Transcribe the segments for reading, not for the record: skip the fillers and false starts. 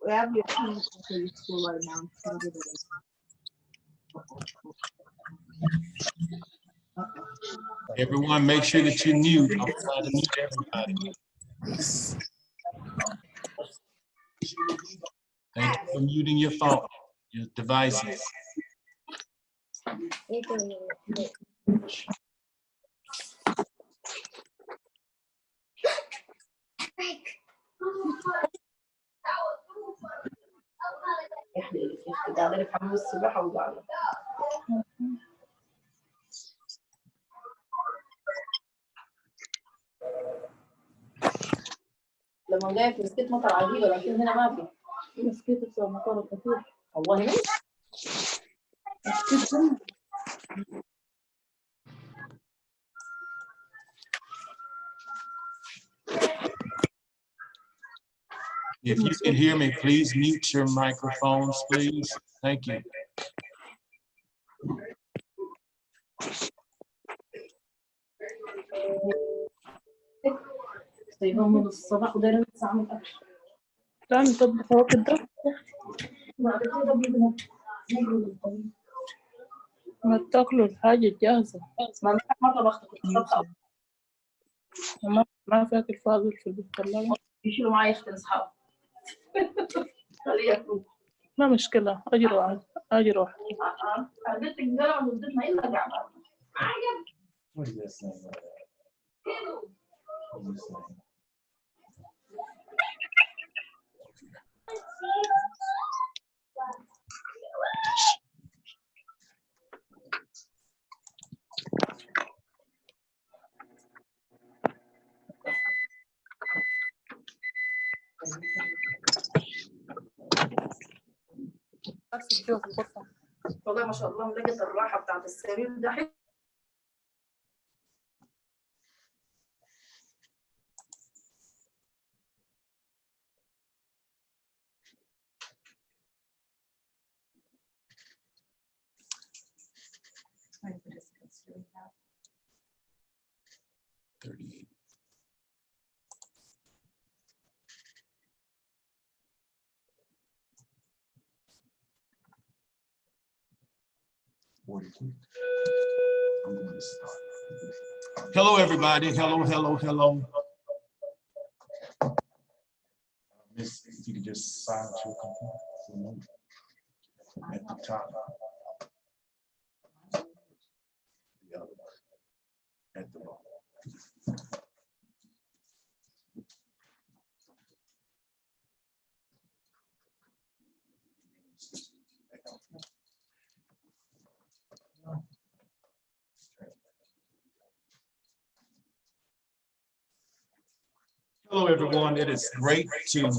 We have your team for your school right now. Everyone, make sure that you mute. I'm trying to mute everybody. Thank you for muting your phone, your devices. لما جاي في مسكت مطر عجيبه لكن هنا ما في. في مسكت بصير مطر كثير. والله مش. If you can hear me, please mute your microphones, please. Thank you. سايبهم من الصباح ودايرين الساعة من الأكل. تعال نطبخ هو كده. ما تاكلوا الحاجة الجاهزة. ما طبخت كنت طبخة. ما في أكل فاضل في الثلاجة. يشيلوا معي يختن أصحاب. خليه ياكلوا. ما مشكلة، أجر واحد. أجر واحد. قلت الجرعة وضدت ما يلا قاعدة. What is this thing? What is this thing? والله ما شاء الله لقيت الراحة بتاعت السرير ده حلو. Hello, everybody. Hello, hello, hello. Miss, if you could just silence your computer for a moment. At the top. The other one. At the bottom. Hello, everyone. It is great to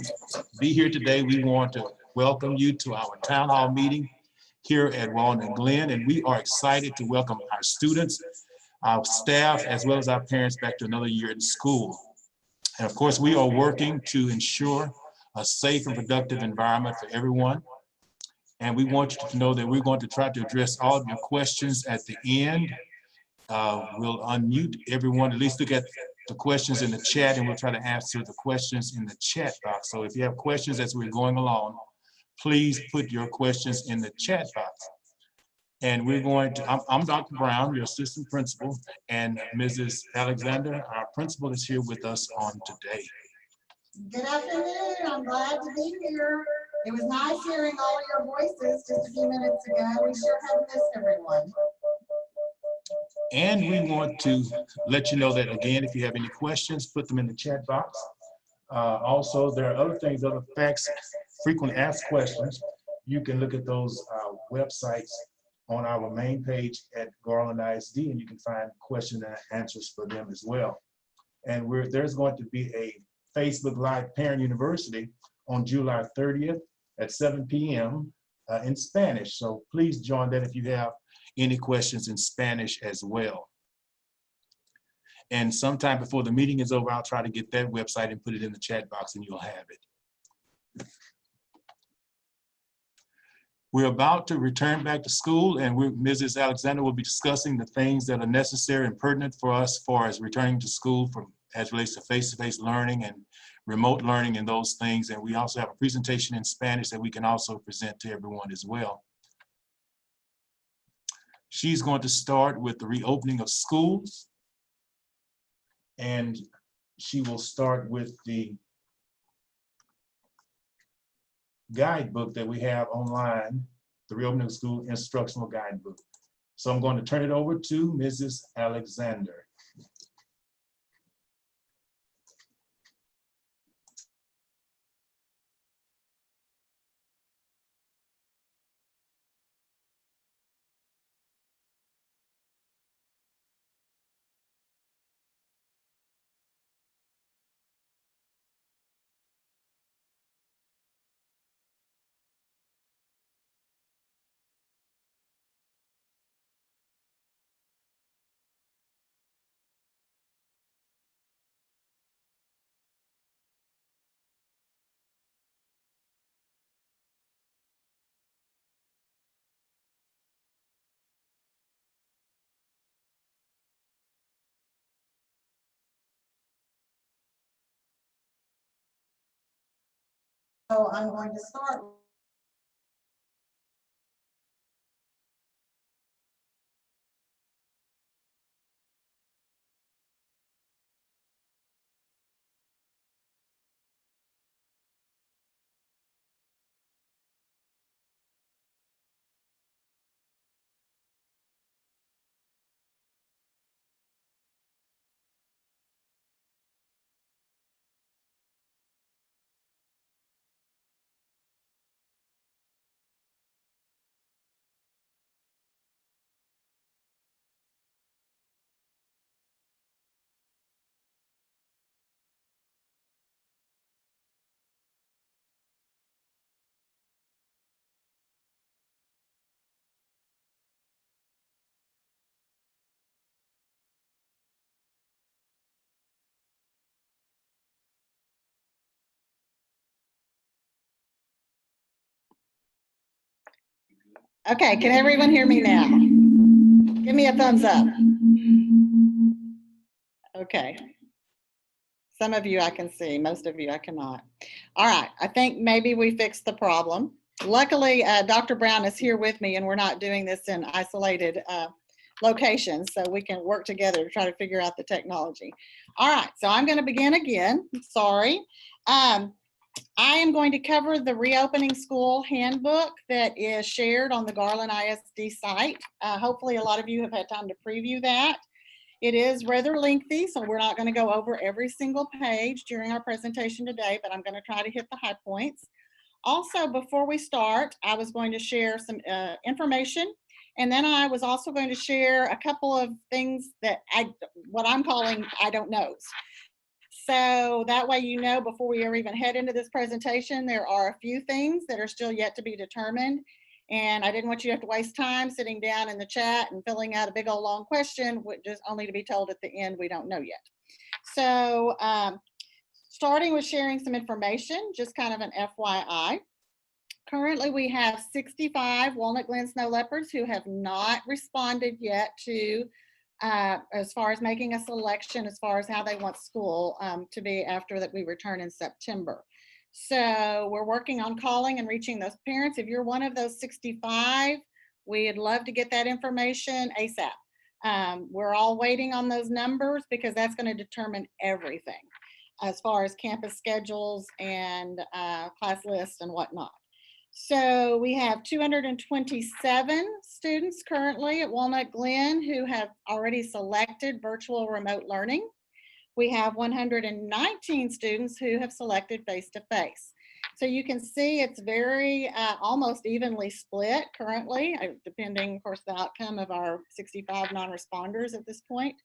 be here today. We want to welcome you to our town hall meeting here at Walnut Glen, and we are excited to welcome our students, our staff, as well as our parents back to another year in school. And of course, we are working to ensure a safe and productive environment for everyone. And we want you to know that we're going to try to address all of your questions at the end. We'll unmute everyone, at least look at the questions in the chat, and we'll try to answer the questions in the chat box. So if you have questions as we're going along, please put your questions in the chat box. And we're going to, I'm Dr. Brown, your assistant principal, and Mrs. Alexander, our principal, is here with us on today. Good afternoon, I'm glad to be here. It was nice hearing all of your voices just a few minutes ago. We sure have missed everyone. And we want to let you know that, again, if you have any questions, put them in the chat box. Also, there are other things, other facts, frequently asked questions. You can look at those websites on our main page at Garland ISD, and you can find questions and answers for them as well. And there's going to be a Facebook Live Parent University on July 30th at 7 p.m. In Spanish. So please join that if you have any questions in Spanish as well. And sometime before the meeting is over, I'll try to get that website and put it in the chat box, and you'll have it. We're about to return back to school, and Mrs. Alexander will be discussing the things that are necessary and pertinent for us as far as returning to school as relates to face-to-face learning and remote learning and those things. And we also have a presentation in Spanish that we can also present to everyone as well. She's going to start with the reopening of schools. And she will start with the guidebook that we have online, the Reopening of School Instructional Guidebook. So I'm going to turn it over to Mrs. Alexander. So I'm going to start. Okay, can everyone hear me now? Give me a thumbs up. Okay. Some of you I can see, most of you I cannot. All right, I think maybe we fixed the problem. Luckily, Dr. Brown is here with me and we're not doing this in isolated locations, so we can work together to try to figure out the technology. All right, so I'm going to begin again. Sorry. I am going to cover the reopening school handbook that is shared on the Garland ISD site. Hopefully a lot of you have had time to preview that. It is rather lengthy, so we're not going to go over every single page during our presentation today, but I'm going to try to hit the high points. Also, before we start, I was going to share some information, and then I was also going to share a couple of things that what I'm calling I don't knows. So that way, you know, before we ever even head into this presentation, there are a few things that are still yet to be determined. And I didn't want you to have to waste time sitting down in the chat and filling out a big old long question, just only to be told at the end, we don't know yet. So starting with sharing some information, just kind of an FYI. Currently, we have 65 Walnut Glen snow leopards who have not responded yet to as far as making a selection as far as how they want school to be after that we return in September. So we're working on calling and reaching those parents. If you're one of those 65, we'd love to get that information ASAP. We're all waiting on those numbers because that's going to determine everything as far as campus schedules and class lists and whatnot. So we have 227 students currently at Walnut Glen who have already selected virtual remote learning. We have 119 students who have selected face-to-face. So you can see it's very almost evenly split currently, depending, of course, the outcome of our 65 non-responders at this point.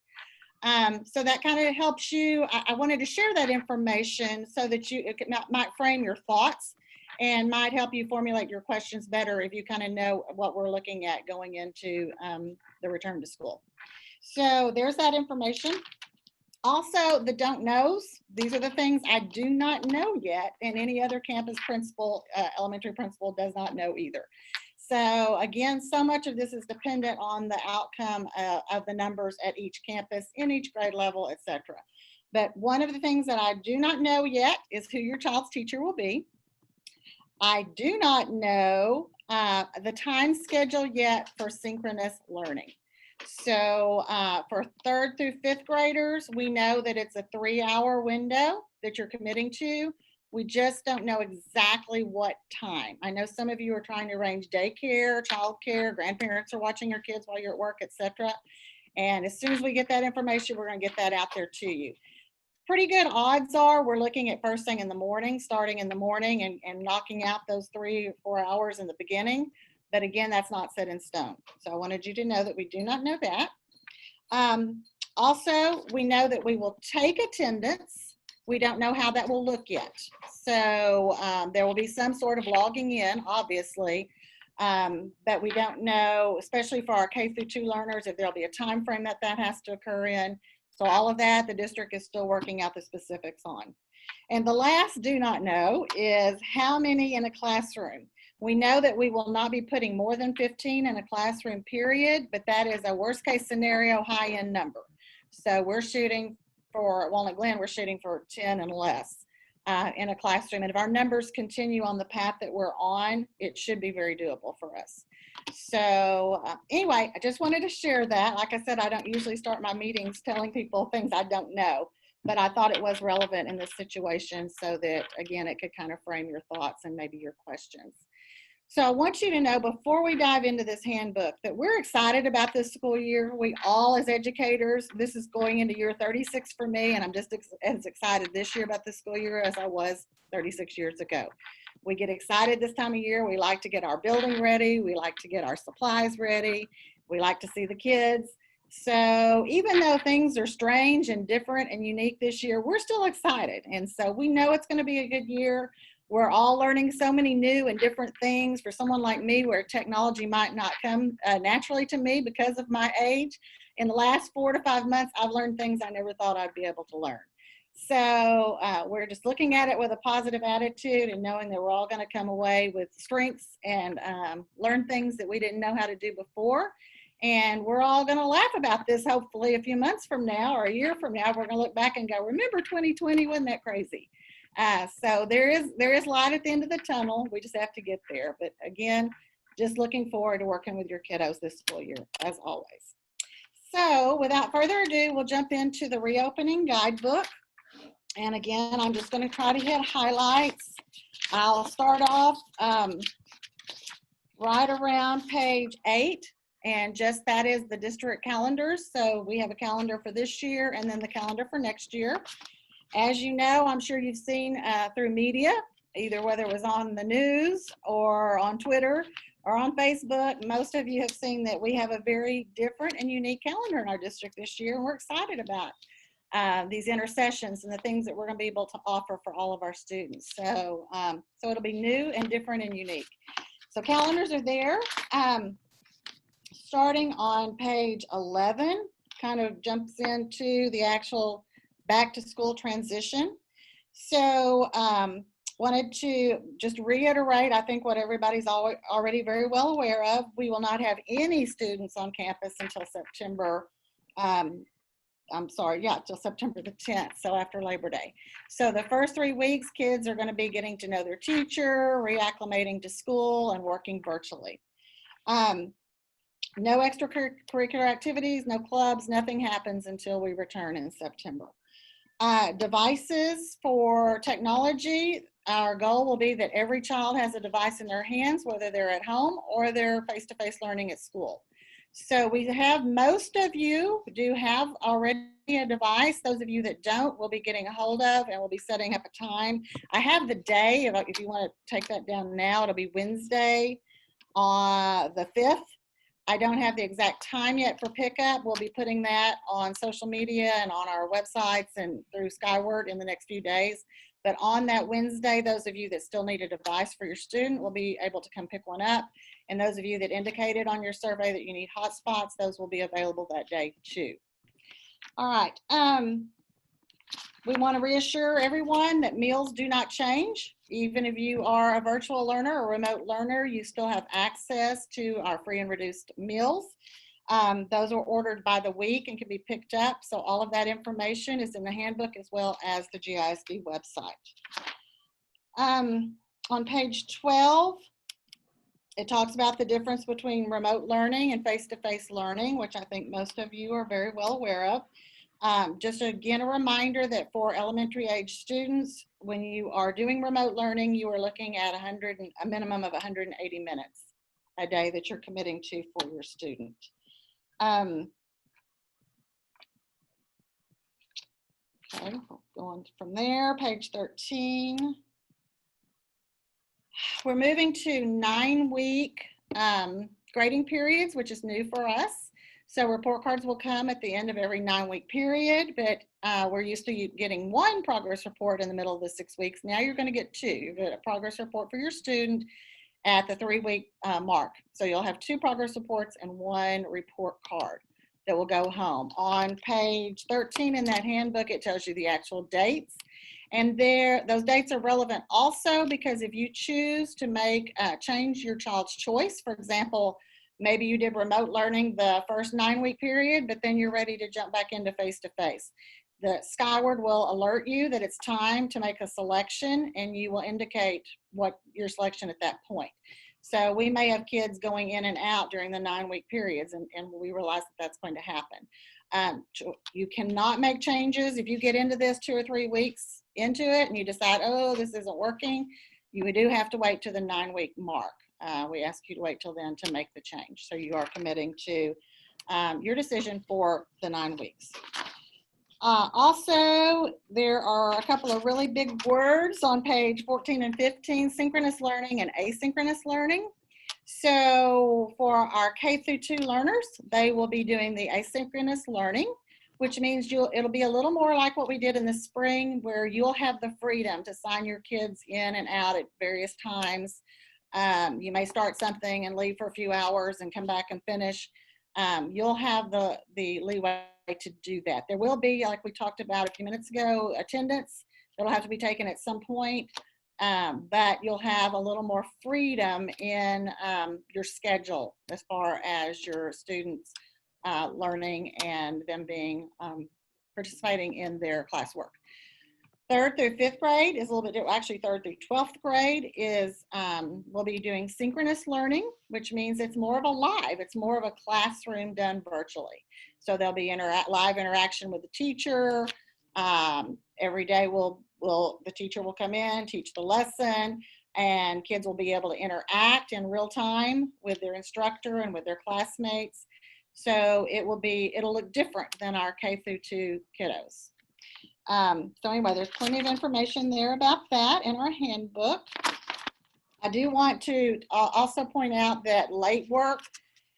So that kind of helps you. I wanted to share that information so that it might frame your thoughts and might help you formulate your questions better if you kind of know what we're looking at going into the return to school. So there's that information. Also, the don't knows. These are the things I do not know yet, and any other campus principal, elementary principal does not know either. So again, so much of this is dependent on the outcome of the numbers at each campus, in each grade level, etc. But one of the things that I do not know yet is who your child's teacher will be. I do not know the time schedule yet for synchronous learning. So for 3rd through 5th graders, we know that it's a 3-hour window that you're committing to. We just don't know exactly what time. I know some of you are trying to arrange daycare, childcare, grandparents are watching your kids while you're at work, etc. And as soon as we get that information, we're going to get that out there to you. Pretty good odds are we're looking at first thing in the morning, starting in the morning and knocking out those 3 or 4 hours in the beginning. But again, that's not set in stone. So I wanted you to know that we do not know that. Also, we know that we will take attendance. We don't know how that will look yet. So there will be some sort of logging in, obviously, but we don't know, especially for our K through 2 learners, if there'll be a time frame that has to occur in. So all of that, the district is still working out the specifics on. And the last do not know is how many in a classroom. We know that we will not be putting more than 15 in a classroom period, but that is a worst case scenario high-end number. So we're shooting for Walnut Glen, we're shooting for 10 and less in a classroom. And if our numbers continue on the path that we're on, it should be very doable for us. So anyway, I just wanted to share that. Like I said, I don't usually start my meetings telling people things I don't know, but I thought it was relevant in this situation so that, again, it could kind of frame your thoughts and maybe your questions. So I want you to know before we dive into this handbook that we're excited about this school year. We all as educators, this is going into year 36 for me, and I'm just as excited this year about this school year as I was 36 years ago. We get excited this time of year. We like to get our building ready. We like to get our supplies ready. We like to see the kids. So even though things are strange and different and unique this year, we're still excited. And so we know it's going to be a good year. We're all learning so many new and different things. For someone like me, where technology might not come naturally to me because of my age, in the last 4 to 5 months, I've learned things I never thought I'd be able to learn. So we're just looking at it with a positive attitude and knowing that we're all going to come away with strengths and learn things that we didn't know how to do before. And we're all going to laugh about this hopefully a few months from now or a year from now. We're going to look back and go, remember 2020, wasn't that crazy? So there is light at the end of the tunnel. We just have to get there. But again, just looking forward to working with your kiddos this school year, as always. So without further ado, we'll jump into the reopening guidebook. And again, I'm just going to try to hit highlights. I'll start off right around page 8. And just that is the district calendars. So we have a calendar for this year and then the calendar for next year. As you know, I'm sure you've seen through media, either whether it was on the news or on Twitter or on Facebook, most of you have seen that we have a very different and unique calendar in our district this year. And we're excited about these intersessions and the things that we're going to be able to offer for all of our students. So, so it'll be new and different and unique. So calendars are there. Starting on page 11, kind of jumps into the actual back to school transition. So wanted to just reiterate, I think what everybody's already very well aware of, we will not have any students on campus until September, till September the 10th, so after Labor Day. So the first 3 weeks, kids are going to be getting to know their teacher, reacclimating to school, and working virtually. No extracurricular activities, no clubs, nothing happens until we return in September. Devices for technology, our goal will be that every child has a device in their hands, whether they're at home or they're face-to-face learning at school. So we have, most of you do have already a device. Those of you that don't, we'll be getting a hold of and we'll be setting up a time. I have the day, if you want to take that down now, it'll be Wednesday on the 5th. I don't have the exact time yet for pickup. We'll be putting that on social media and on our websites and through Skyward in the next few days. But on that Wednesday, those of you that still need a device for your student will be able to come pick one up. And those of you that indicated on your survey that you need hotspots, those will be available that day too. All right. We want to reassure everyone that meals do not change. Even if you are a virtual learner or remote learner, you still have access to our free and reduced meals. Those are ordered by the week and can be picked up. So all of that information is in the handbook as well as the GISD website. On page 12, it talks about the difference between remote learning and face-to-face learning, which I think most of you are very well aware of. Just again, a reminder that for elementary age students, when you are doing remote learning, you are looking at a minimum of 180 minutes a day that you're committing to for your student. Okay, going from there, page 13. We're moving to 9-week grading periods, which is new for us. So report cards will come at the end of every 9-week period, but we're used to getting one progress report in the middle of the 6 weeks. Now you're going to get two. You get a progress report for your student at the 3-week mark. So you'll have 2 progress reports and 1 report card that will go home. On page 13 in that handbook, it tells you the actual dates. And those dates are relevant also because if you choose to change your child's choice, for example, maybe you did remote learning the first 9-week period, but then you're ready to jump back into face-to-face. The Skyward will alert you that it's time to make a selection, and you will indicate what your selection at that point. So we may have kids going in and out during the 9-week periods, and we realize that that's going to happen. You cannot make changes. If you get into this 2 or 3 weeks into it and you decide, oh, this isn't working, you do have to wait to the 9-week mark. We ask you to wait till then to make the change. So you are committing to your decision for the 9 weeks. Also, there are a couple of really big words on page 14 and 15, synchronous learning and asynchronous learning. So for our K through 2 learners, they will be doing the asynchronous learning, which means it'll be a little more like what we did in the spring, where you'll have the freedom to sign your kids in and out at various times. You may start something and leave for a few hours and come back and finish. You'll have the leeway to do that. There will be, like we talked about a few minutes ago, attendance that'll have to be taken at some point, but you'll have a little more freedom in your schedule as far as your students learning and them being participating in their classwork. 3rd through 5th grade is a little bit different. Actually, 3rd through 12th grade is, we'll be doing synchronous learning, which means it's more of a live, it's more of a classroom done virtually. So there'll be live interaction with the teacher. Every day the teacher will come in, teach the lesson, and kids will be able to interact in real time with their instructor and with their classmates. So it'll look different than our K through 2 kiddos. So anyway, there's plenty of information there about that in our handbook. I do want to also point out that late work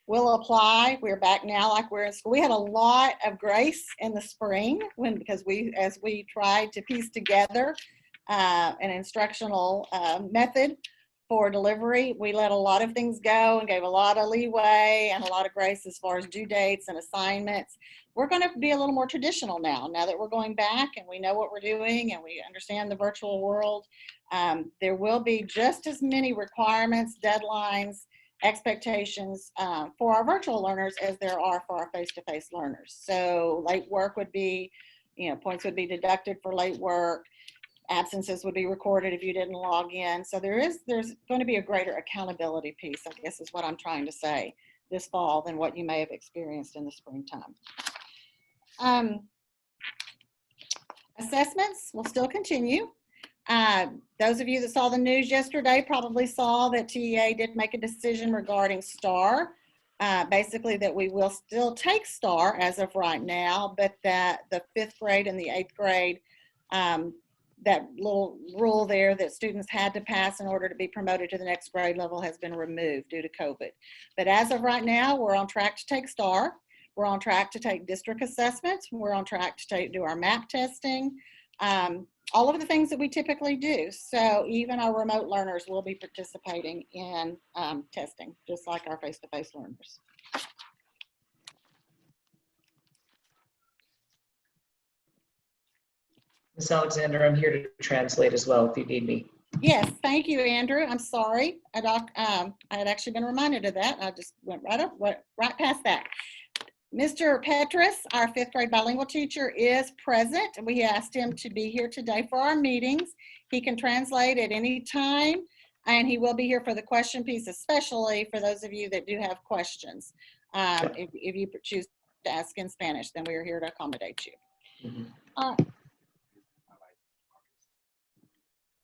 will apply. We're back now like we're in school. We had a lot of grace in the spring because as we tried to piece together an instructional method for delivery, we let a lot of things go and gave a lot of leeway and a lot of grace as far as due dates and assignments. We're going to be a little more traditional now that we're going back and we know what we're doing and we understand the virtual world. There will be just as many requirements, deadlines, expectations for our virtual learners as there are for our face-to-face learners. So late work would be, points would be deducted for late work. Absences would be recorded if you didn't log in. So there's going to be a greater accountability piece, I guess is what I'm trying to say, this fall than what you may have experienced in the springtime. Assessments will still continue. Those of you that saw the news yesterday probably saw that TEA did make a decision regarding STAR. Basically that we will still take STAR as of right now, but that the 5th grade and the 8th grade, that little rule there that students had to pass in order to be promoted to the next grade level has been removed due to COVID. But as of right now, we're on track to take STAR. We're on track to take district assessments. We're on track to do our MAP testing, all of the things that we typically do. So even our remote learners will be participating in testing, just like our face-to-face learners. Ms. Alexander, I'm here to translate as well if you need me. Yes, thank you, Andrew. I'm sorry. I had actually been reminded of that. I just went right past that. Mr. Petrus, our 5th grade bilingual teacher, is present. We asked him to be here today for our meetings. He can translate at any time, and he will be here for the question piece, especially for those of you that do have questions. If you choose to ask in Spanish, then we are here to accommodate you. Mhm. All right.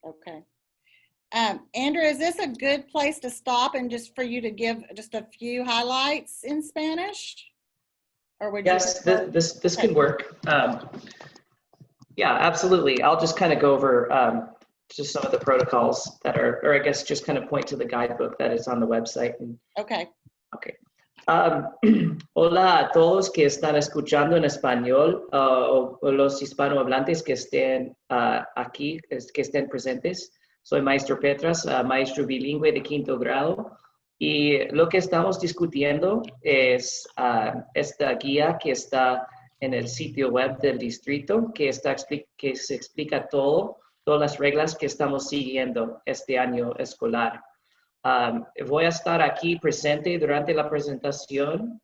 Okay. Andrew, is this a good place to stop and just for you to give just a few highlights in Spanish? Or would Yes, you? this could work. Yeah, absolutely. I'll just kind of go over just some of the protocols that are, or I guess just kind of point to the guidebook that is on the website. Okay. Okay. Hola a todos que están escuchando en español o los hispanohablantes que estén aquí, que estén presentes. Soy Maestro Petras, maestro bilingüe de 5º grado. Y lo que estamos discutiendo es esta guía que está en el sitio web del distrito, que se explica todas las reglas que estamos siguiendo este año escolar. Voy a estar aquí presente durante la presentación,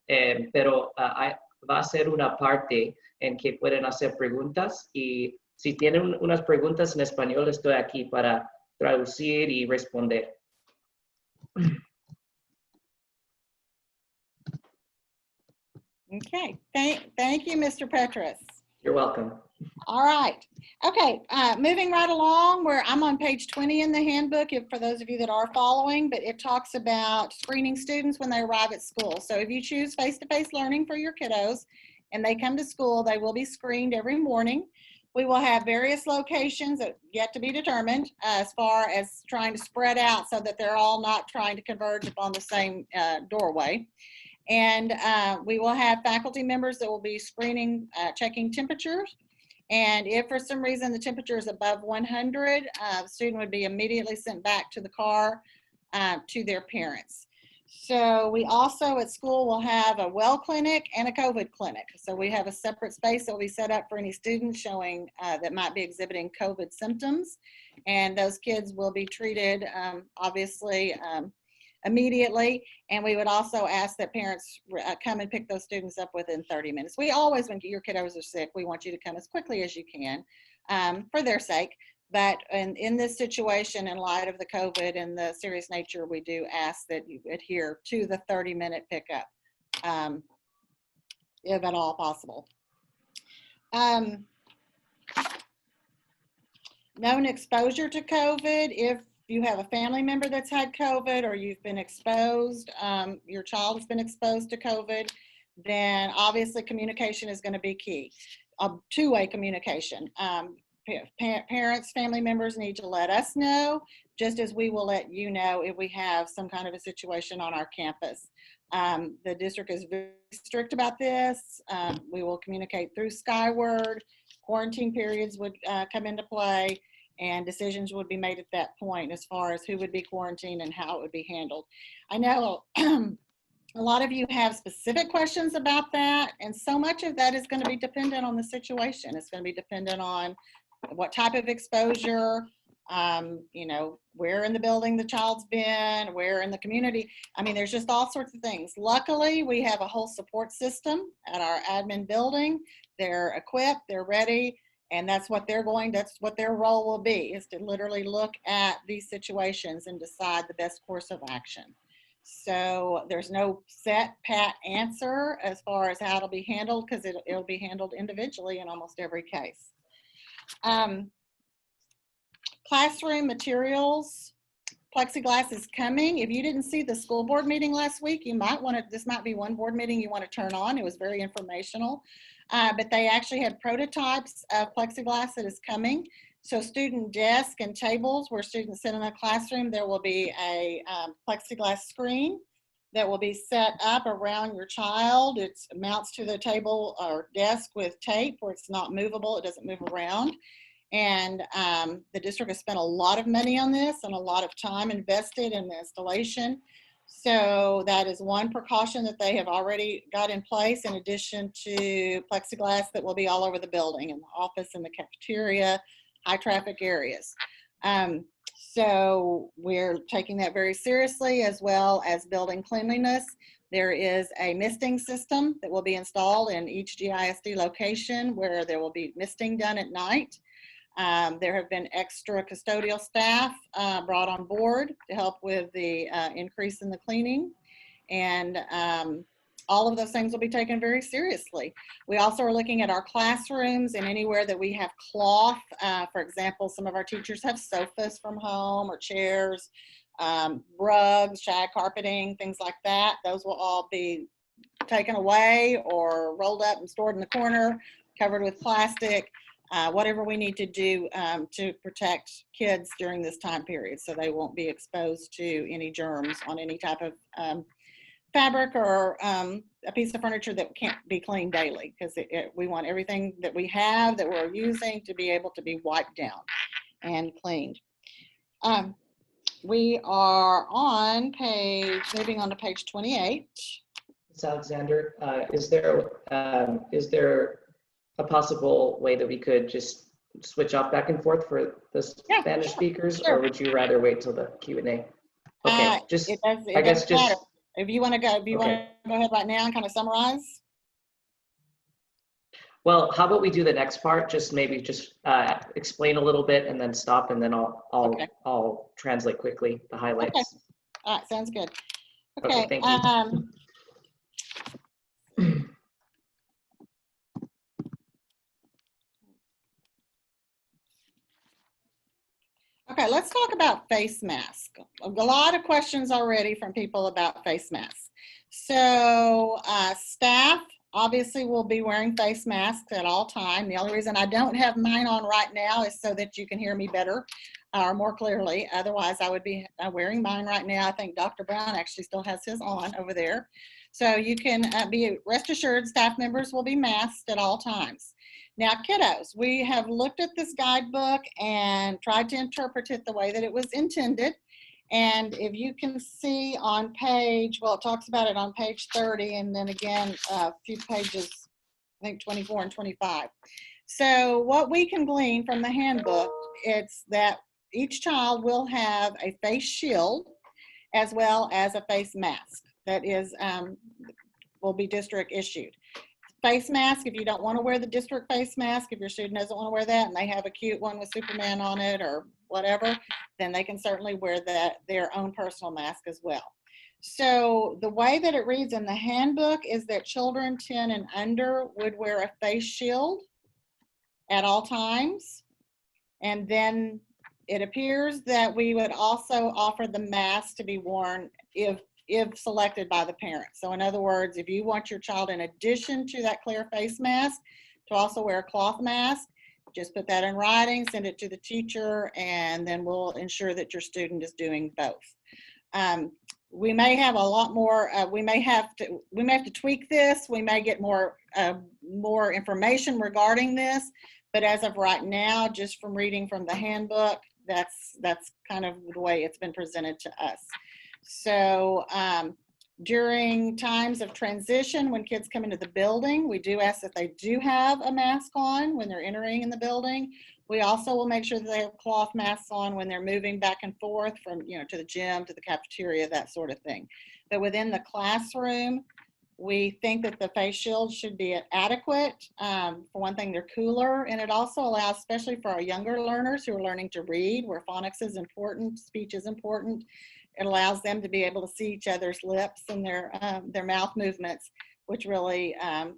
pero va a ser una parte en que pueden hacer preguntas, y si tienen unas preguntas en español, estoy aquí para traducir y responder. Okay. Thank you, Mr. Petrus. You're welcome. All right. Okay. Moving right along, where I'm on page 20 in the handbook, for those of you that are following, but it talks about screening students when they arrive at school. So if you choose face-to-face learning for your kiddos and they come to school, they will be screened every morning. We will have various locations that yet to be determined as far as trying to spread out so that they're all not trying to converge upon the same doorway. And we will have faculty members that will be screening, checking temperatures. And if for some reason the temperature is above 100, the student would be immediately sent back to the car to their parents. So we also at school will have a well clinic and a COVID clinic. So we have a separate space that will be set up for any students showing that might be exhibiting COVID symptoms. And those kids will be treated, obviously, immediately. And we would also ask that parents come and pick those students up within 30 minutes. We always, when your kiddos are sick, we want you to come as quickly as you can for their sake. But in this situation, in light of the COVID and the serious nature, we do ask that you adhere to the 30-minute pickup, if at all possible. Known exposure to COVID, if you have a family member that's had COVID or you've been exposed, your child has been exposed to COVID, then obviously communication is going to be key. Two-way communication. Parents, family members need to let us know, just as we will let you know if we have some kind of a situation on our campus. The district is very strict about this. We will communicate through Skyward. Quarantine periods would come into play, and decisions would be made at that point as far as who would be quarantined and how it would be handled. I know a lot of you have specific questions about that, and so much of that is going to be dependent on the situation. It's going to be dependent on what type of exposure, you know, where in the building the child's been, where in the community. I mean, there's just all sorts of things. Luckily, we have a whole support system at our admin building. They're equipped, they're ready, and that's what their role will be, is to literally look at these situations and decide the best course of action. So there's no set pat answer as far as how it'll be handled, because it'll be handled individually in almost every case. Classroom materials, plexiglass is coming. If you didn't see the school board meeting last week, you might want to, this might be one board meeting you want to turn on. It was very informational, but they actually had prototypes of plexiglass that is coming. So student desks and tables where students sit in a classroom, there will be a plexiglass screen that will be set up around your child. It mounts to the table or desk with tape where it's not movable, it doesn't move around. And the district has spent a lot of money on this and a lot of time invested in the installation. So that is one precaution that they have already got in place, in addition to plexiglass that will be all over the building, in the office, in the cafeteria, high traffic areas. So we're taking that very seriously, as well as building cleanliness. There is a misting system that will be installed in each GISD location where there will be misting done at night. There have been extra custodial staff brought on board to help with the increase in the cleaning. And all of those things will be taken very seriously. We also are looking at our classrooms and anywhere that we have cloth. For example, some of our teachers have sofas from home or chairs, rugs, shag carpeting, things like that. Those will all be taken away or rolled up and stored in the corner, covered with plastic, whatever we need to do to protect kids during this time period so they won't be exposed to any germs on any type of fabric or a piece of furniture that can't be cleaned daily, because we want everything that we have that we're using to be able to be wiped down and cleaned. We are on moving on to page 28. Ms. Alexander, is there a possible way that we could just switch off back and forth for the Spanish speakers, sure. or would you rather wait till the Q&A? Okay, I guess matter. If you want to go, want to go ahead right now and kind of summarize. Well, how about we do the next part? Maybe explain a little bit and then stop, and then I'll translate quickly the highlights. Okay. All right, sounds good. Okay, thank you. Okay, let's talk about face masks. A lot of questions already from people about face masks. So staff obviously will be wearing face masks at all time. The only reason I don't have mine on right now is so that you can hear me better or more clearly. Otherwise, I would be wearing mine right now. I think Dr. Brown actually still has his on over there. So you can be rest assured staff members will be masked at all times. Now, kiddos, we have looked at this guidebook and tried to interpret it the way that it was intended. And if you can see on page, well, it talks about it on page 30, and then again, a few pages, I think 24 and 25. So what we can glean from the handbook, it's that each child will have a face shield as well as a face mask that is will be district issued. Face mask, if you don't want to wear the district face mask, if your student doesn't want to wear that and they have a cute one with Superman on it or whatever, then they can certainly wear their own personal mask as well. So the way that it reads in the handbook is that children 10 and under would wear a face shield at all times. And then it appears that we would also offer the mask to be worn if selected by the parent. So in other words, if you want your child, in addition to that clear face mask, to also wear a cloth mask, just put that in writing, send it to the teacher, and then we'll ensure that your student is doing both. We may have a lot more, we may have to tweak this. We may get more information regarding this, but as of right now, just from reading from the handbook, that's kind of the way it's been presented to us. So during times of transition, when kids come into the building, we do ask that they do have a mask on when they're entering in the building. We also will make sure that they have cloth masks on when they're moving back and forth from, to the gym, to the cafeteria, that sort of thing. But within the classroom, we think that the face shield should be adequate. For one thing, they're cooler, and it also allows, especially for our younger learners who are learning to read, where phonics is important, speech is important, it allows them to be able to see each other's lips and their mouth movements, which really,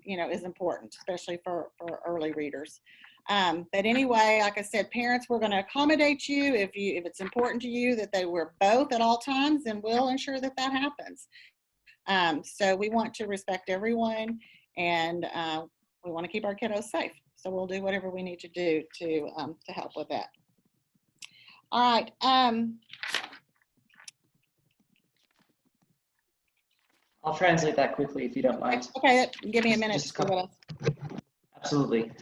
is important, especially for early readers. But anyway, like I said, parents, we're going to accommodate you. If it's important to you that they wear both at all times, then we'll ensure that that happens. So we want to respect everyone, and we want to keep our kiddos safe. So we'll do whatever we need to do to help with that. All right. I'll translate that quickly if you don't mind. Okay, give me a minute. Absolutely.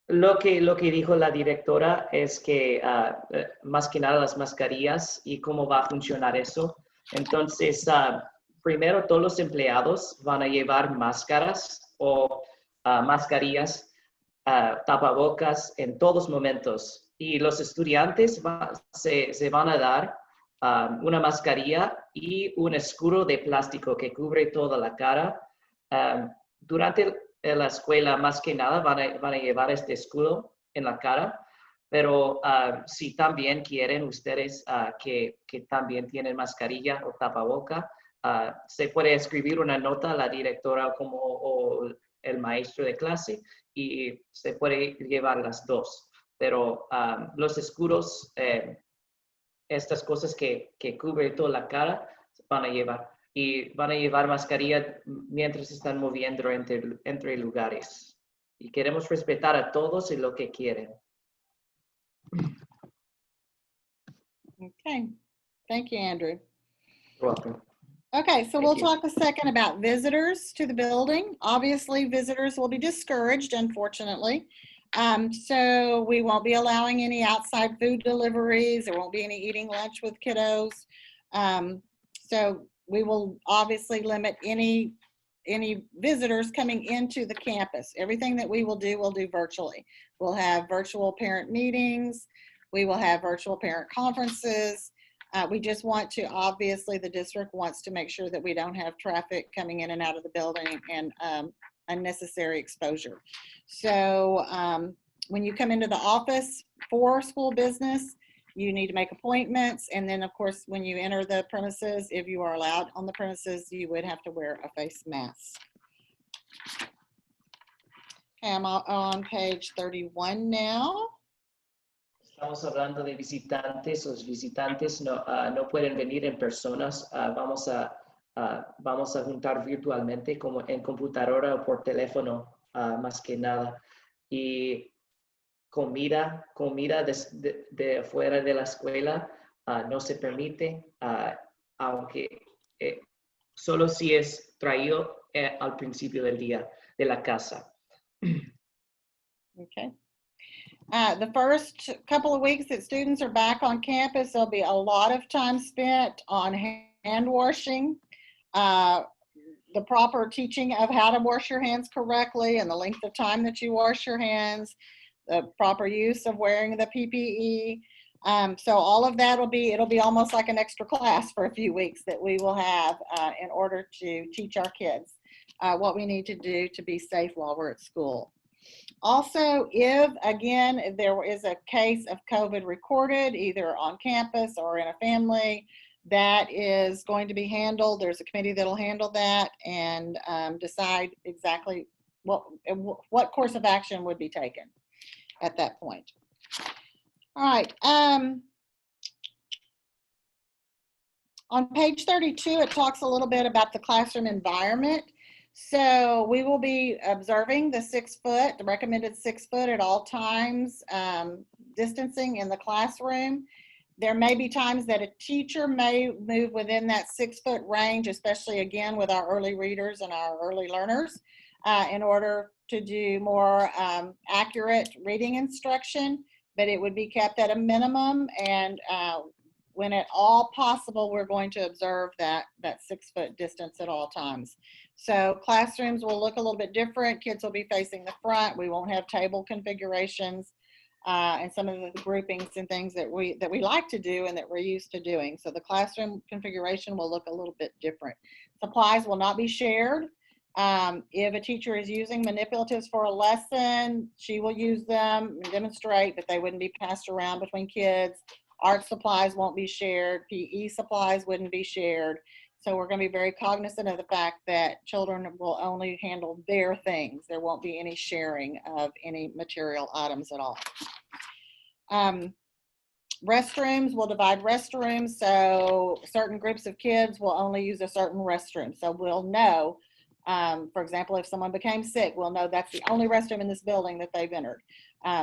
Lo que dijo la directora es que más que nada las mascarillas y cómo va a funcionar eso. Entonces, primero todos los empleados van a llevar máscaras o mascarillas, tapabocas en todos momentos y los estudiantes se van a dar una mascarilla y un escudo de plástico que cubre toda la cara. Durante la escuela, más que nada, van a llevar este escudo en la cara, pero si también quieren ustedes que también tienen mascarilla o tapaboca, se puede escribir una nota a la directora o el maestro de clase y se puede llevar las dos. Pero los escudos, estas cosas que cubren toda la cara, van a llevar. Y van a llevar mascarilla mientras están moviendo entre lugares. Y queremos respetar a todos y lo que quieren. Okay, thank you, Andrew. You're welcome. Okay, so Thank we'll you. talk a second about visitors to the building. Obviously, visitors will be discouraged, unfortunately. So we won't be allowing any outside food deliveries. There won't be any eating lunch with kiddos. So we will obviously limit any visitors coming into the campus. Everything that we will do, we'll do virtually. We'll have virtual parent meetings. We will have virtual parent conferences. We just want to, obviously, the district wants to make sure that we don't have traffic coming in and out of the building and unnecessary exposure. So when you come into the office for school business, you need to make appointments. And then, of course, when you enter the premises, if you are allowed on the premises, you would have to wear a face mask. Okay, I'm on page 31 now. Estamos hablando de visitantes. Los visitantes no pueden venir en personas. Vamos a juntar virtualmente como en computadora o por teléfono, más que nada. Y comida de fuera de la escuela no se permite, aunque solo si es traído al principio del día de la casa. Okay. The first couple of weeks that students are back on campus, there'll be a lot of time spent on hand washing, the proper teaching of how to wash your hands correctly and the length of time that you wash your hands, the proper use of wearing the PPE. So all of that it'll be almost like an extra class for a few weeks that we will have in order to teach our kids what we need to do to be safe while we're at school. Also, if there is a case of COVID recorded, either on campus or in a family, that is going to be handled. There's a committee that'll handle that and decide exactly what course of action would be taken at that point. All right. On page 32, it talks a little bit about the classroom environment. So we will be observing the the recommended 6 foot at all times, distancing in the classroom. There may be times that a teacher may move within that 6 foot range, especially again with our early readers and our early learners, in order to do more accurate reading instruction, but it would be kept at a minimum. And when at all possible, we're going to observe that 6 foot distance at all times. So classrooms will look a little bit different. Kids will be facing the front. We won't have table configurations and some of the groupings and things that we like to do and that we're used to doing. So the classroom configuration will look a little bit different. Supplies will not be shared. If a teacher is using manipulatives for a lesson, she will use them and demonstrate, but they wouldn't be passed around between kids. Art supplies won't be shared. PE supplies wouldn't be shared. So we're going to be very cognizant of the fact that children will only handle their things. There won't be any sharing of any material items at all. Restrooms, we'll divide restrooms. So certain groups of kids will only use a certain restroom. So we'll know, for example, if someone became sick, we'll know that's the only restroom in this building that they've entered.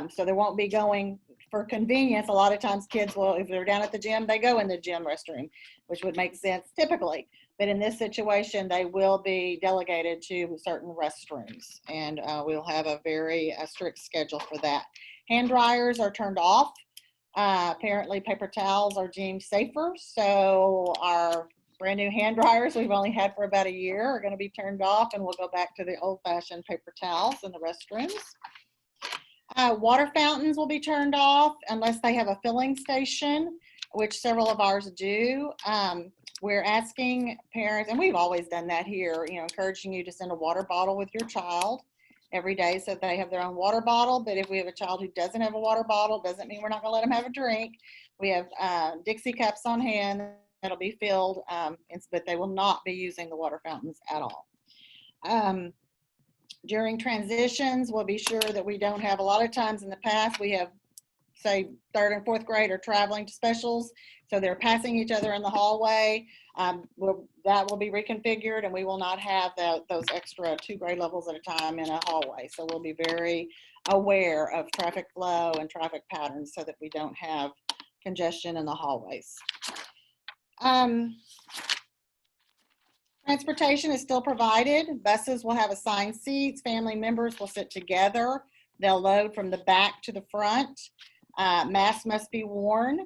So there won't be going for convenience. A lot of times kids will, if they're down at the gym, they go in the gym restroom, which would make sense typically. But in this situation, they will be delegated to certain restrooms, and we'll have a very strict schedule for that. Hand dryers are turned off. Apparently paper towels are deemed safer. So our brand new hand dryers we've only had for about a year are going to be turned off, and we'll go back to the old fashioned paper towels in the restrooms. Water fountains will be turned off unless they have a filling station, which several of ours do. We're asking parents, and we've always done that here, you know, encouraging you to send a water bottle with your child every day so they have their own water bottle. But if we have a child who doesn't have a water bottle, doesn't mean we're not gonna let them have a drink. We have Dixie cups on hand that'll be filled, but they will not be using the water fountains at all. During transitions, we'll be sure that we don't have, a lot of times in the past, we have, say, 3rd and 4th grade are traveling to specials, so they're passing each other in the hallway. That will be reconfigured, and we will not have those extra 2 grade levels at a time in a hallway. So we'll be very aware of traffic flow and traffic patterns so that we don't have congestion in the hallways. Transportation is still provided. Buses will have assigned seats. Family members will sit together. They'll load from the back to the front. Masks must be worn.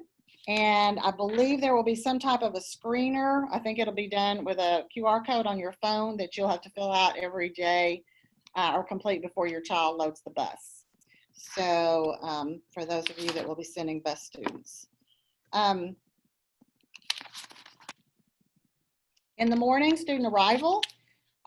And I believe there will be some type of a screener. I think it'll be done with a QR code on your phone that you'll have to fill out every day or complete before your child loads the bus. So for those of you that will be sending bus students. In the morning, student arrival.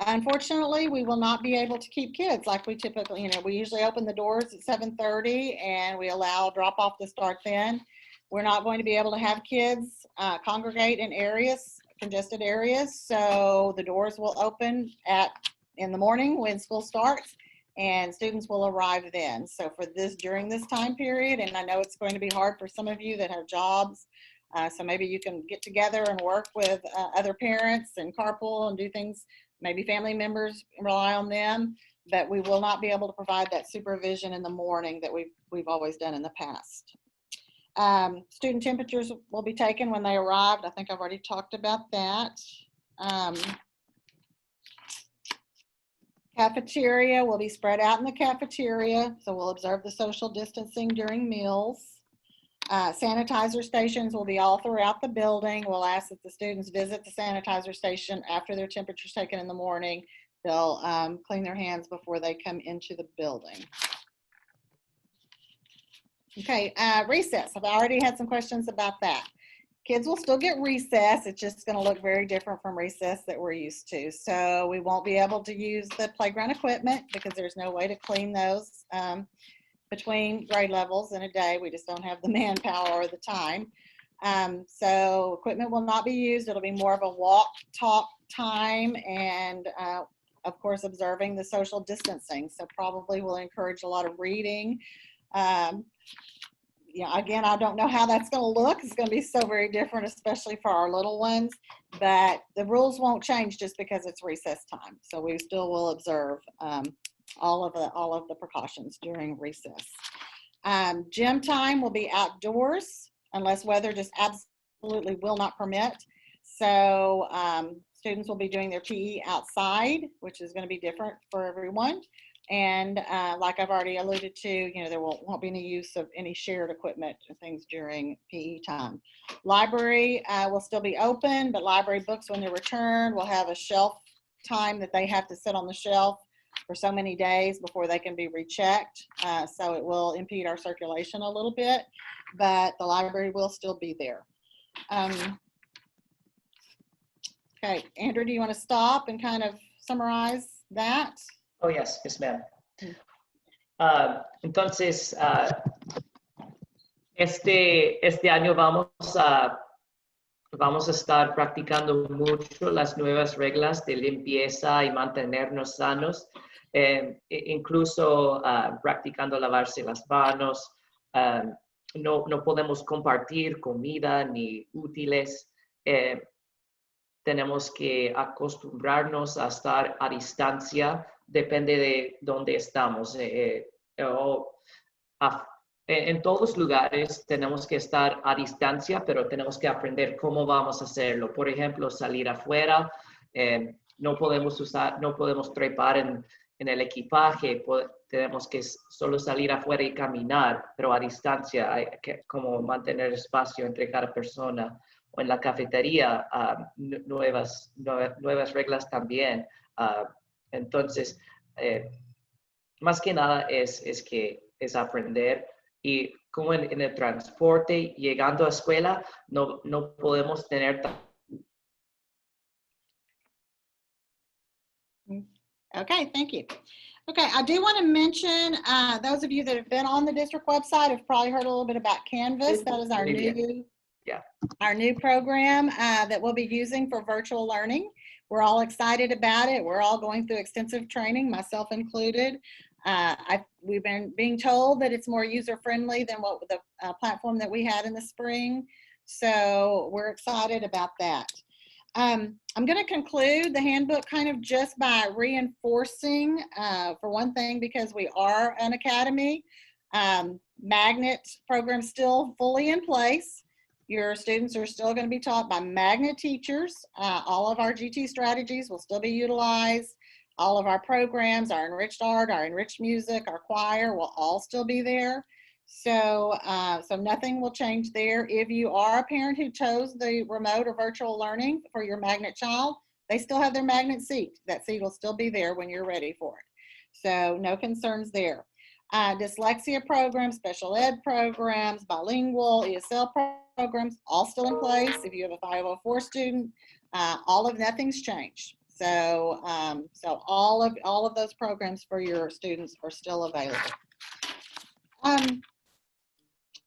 Unfortunately, we will not be able to keep kids like we typically, you know, we usually open the doors at 7:30 and we allow drop off to start then. We're not going to be able to have kids congregate in areas, congested areas. So the doors will open in the morning when school starts and students will arrive then. So for this, during this time period, and I know it's going to be hard for some of you that have jobs, so maybe you can get together and work with other parents and carpool and do things, maybe family members, rely on them, but we will not be able to provide that supervision in the morning that we've always done in the past. Student temperatures will be taken when they arrived. I think I've already talked about that. Cafeteria will be spread out in the cafeteria, so we'll observe the social distancing during meals. Sanitizer stations will be all throughout the building. We'll ask that the students visit the sanitizer station after their temperature's taken in the morning. They'll clean their hands before they come into the building. Okay, recess. I've already had some questions about that. Kids will still get recess. It's just going to look very different from recess that we're used to. So we won't be able to use the playground equipment because there's no way to clean those between grade levels in a day. We just don't have the manpower or the time. So equipment will not be used. It'll be more of a walk, talk time, and of course, observing the social distancing. So probably will encourage a lot of reading. Yeah, again, I don't know how that's going to look. It's going to be so very different, especially for our little ones, but the rules won't change just because it's recess time. So we still will observe all of the precautions during recess. Gym time will be outdoors unless weather just absolutely will not permit. So students will be doing their PE outside, which is going to be different for everyone. And like I've already alluded to, you know, there won't be any use of any shared equipment and things during PE time. Library will still be open, but library books, when they're returned, will have a shelf time that they have to sit on the shelf for so many days before they can be rechecked. So it will impede our circulation a little bit, but the library will still be there. Okay, Andrew, do you want to stop and kind of summarize that? Oh, yes, ma'am. Entonces, este año vamos a estar practicando mucho las nuevas reglas de limpieza y mantenernos sanos, incluso practicando lavarse las manos. No podemos compartir comida ni útiles. Tenemos que acostumbrarnos a estar a distancia, depende de dónde estamos. En todos lugares tenemos que estar a distancia, pero tenemos que aprender cómo vamos a hacerlo. Por ejemplo, salir afuera, no podemos trepar en el equipaje, tenemos que solo salir afuera y caminar, pero a distancia, hay que como mantener espacio entre cada persona. O en la cafetería, nuevas reglas también. Entonces, más que nada es que es aprender. Y como en el transporte, llegando a escuela, no podemos tener Okay, thank you. Okay, I do want to mention, those of you that have been on the district website have probably heard a little bit about Canvas. That is our new, our new program that we'll be using for virtual learning. We're all excited about it. We're all going through extensive training, myself included. We've been being told that it's more user-friendly than what the platform that we had in the spring. So we're excited about that. I'm going to conclude the handbook kind of just by reinforcing, for one thing, because we are an academy, magnet program still fully in place. Your students are still going to be taught by magnet teachers. All of our GT strategies will still be utilized. All of our programs, our enriched art, our enriched music, our choir will all still be there. So, so nothing will change there. If you are a parent who chose the remote or virtual learning for your magnet child, they still have their magnet seat. That seat will still be there when you're ready for it. So no concerns there. Dyslexia programs, special ed programs, bilingual, ESL programs, all still in place. If you have a 504 student, nothing's changed. So, so all of those programs for your students are still available.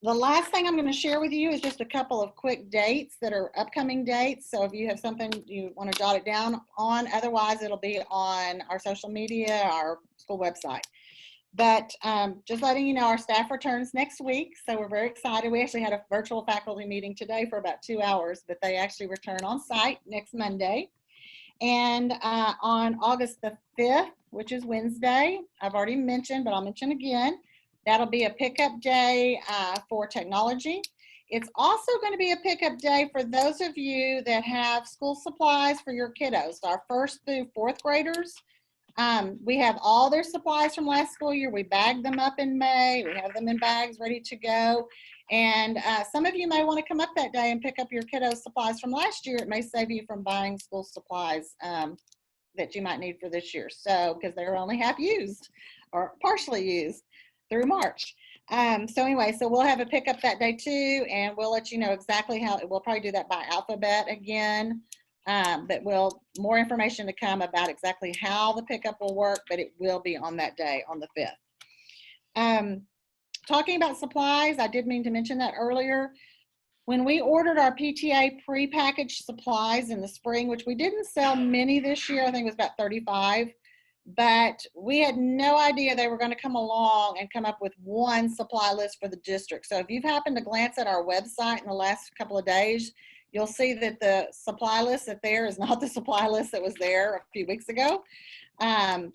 The last thing I'm going to share with you is just a couple of quick dates that are upcoming dates. So if you have something you want to jot it down on, otherwise it'll be on our social media, our school website. But just letting you know, our staff returns next week. So we're very excited. We actually had a virtual faculty meeting today for about 2 hours, but they actually return on site next Monday. And on August the 5th, which is Wednesday, I've already mentioned, but I'll mention again, that'll be a pickup day for technology. It's also going to be a pickup day for those of you that have school supplies for your kiddos, our 1st through 4th graders. We have all their supplies from last school year. We bagged them up in May. We have them in bags ready to go. And some of you may want to come up that day and pick up your kiddos' supplies from last year. It may save you from buying school supplies that you might need for this year. So, because they're only half used or partially used through March. So anyway, so we'll have a pickup that day too, and we'll let you know exactly how. We'll probably do that by alphabet again, but more information to come about exactly how the pickup will work, but it will be on that day, on the 5th. Talking about supplies, I did mean to mention that earlier. When we ordered our PTA prepackaged supplies in the spring, which we didn't sell many this year, I think it was about 35, but we had no idea they were going to come along and come up with one supply list for the district. So if you've happened to glance at our website in the last couple of days, you'll see that the supply list that there is not the supply list that was there a few weeks ago.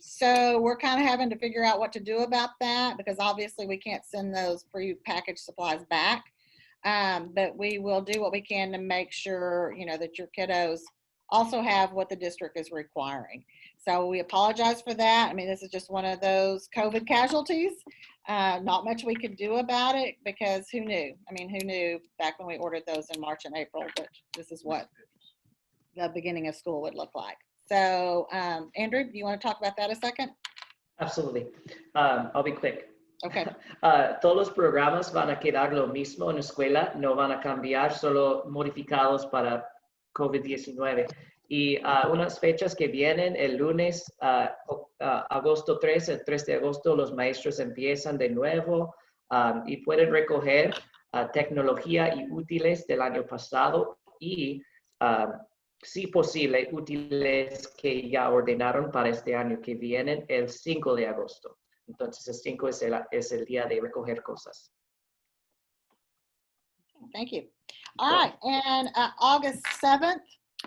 So we're kind of having to figure out what to do about that, because obviously we can't send those pre-packaged supplies back. But we will do what we can to make sure, you know, that your kiddos also have what the district is requiring. So we apologize for that. I mean, this is just one of those COVID casualties. Not much we could do about it, because who knew? I mean, who knew back when we ordered those in March and April that this is what the beginning of school would look like. So, Andrew, do you want to talk about that a second? Absolutely. I'll be quick. Okay. Todos los programas van a quedar lo mismo en la escuela, no van a cambiar, solo modificados para COVID-19. Y unas fechas que vienen, el lunes, agosto 3, el 3 de agosto, los maestros empiezan de nuevo y pueden recoger tecnología y útiles del año pasado y, si posible, útiles que ya ordenaron para este año que vienen el 5 de agosto. Entonces, el 5 es el día de recoger cosas. Thank you. All right, and August 7th,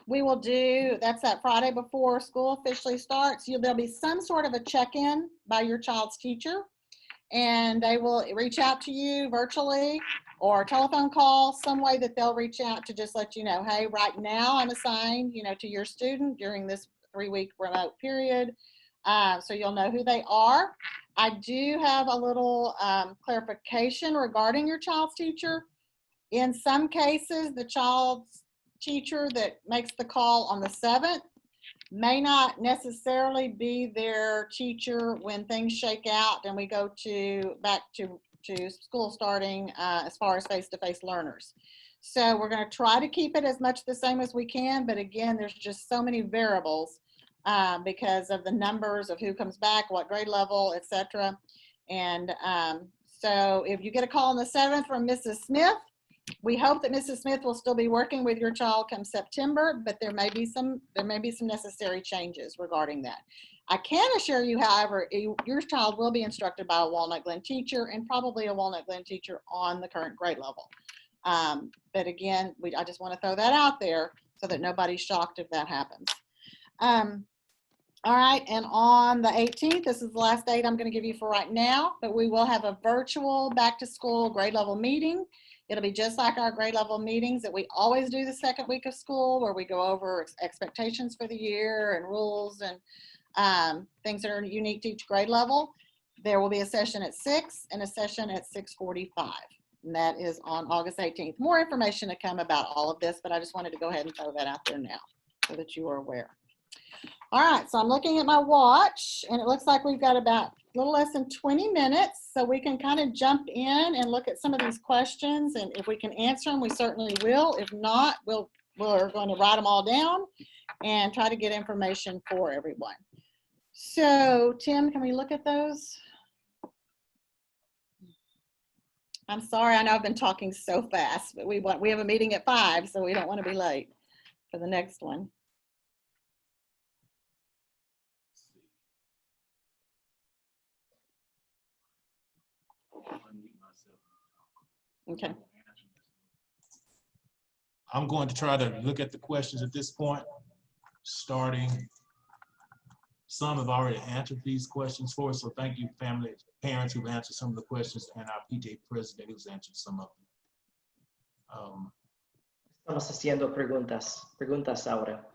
we will do, that's that Friday before school officially starts. There'll be some sort of a check-in by your child's teacher, and they will reach out to you virtually or telephone call, some way that they'll reach out to just let you know, hey, right now I'm assigned, you know, to your student during this 3-week remote period. So you'll know who they are. I do have a little clarification regarding your child's teacher. In some cases, the child's teacher that makes the call on the 7th may not necessarily be their teacher when things shake out and we go back to school starting as far as face-to-face learners. So we're going to try to keep it as much the same as we can, but again, there's just so many variables because of the numbers of who comes back, what grade level, etc. And so if you get a call on the 7th from Mrs. Smith, we hope that Mrs. Smith will still be working with your child come September, but there may be some necessary changes regarding that. I can assure you, however, your child will be instructed by a Walnut Glen teacher and probably a Walnut Glen teacher on the current grade level. But again, I just want to throw that out there so that nobody's shocked if that happens. All right, and on the 18th, this is the last date I'm going to give you for right now, but we will have a virtual back to school grade level meeting. It'll be just like our grade level meetings that we always do the second week of school, where we go over expectations for the year and rules and things that are unique to each grade level. There will be a session at 6 and a session at 6:45. And that is on August 18th. More information to come about all of this, but I just wanted to go ahead and throw that out there now so that you are aware. All right, so I'm looking at my watch and it looks like we've got about a little less than 20 minutes, so we can kind of jump in and look at some of these questions, and if we can answer them, we certainly will. If not, we're going to write them all down and try to get information for everyone. So Tim, can we look at those? I'm sorry, I know I've been talking so fast, but we have a meeting at 5, so we don't want to be late for the next one. Okay. I'm going to try to look at the questions at this point, starting. Some have already answered these questions for us, so thank you, parents who've answered some of the questions, and our PTA president who's answered some of them. Estamos haciendo preguntas ahora.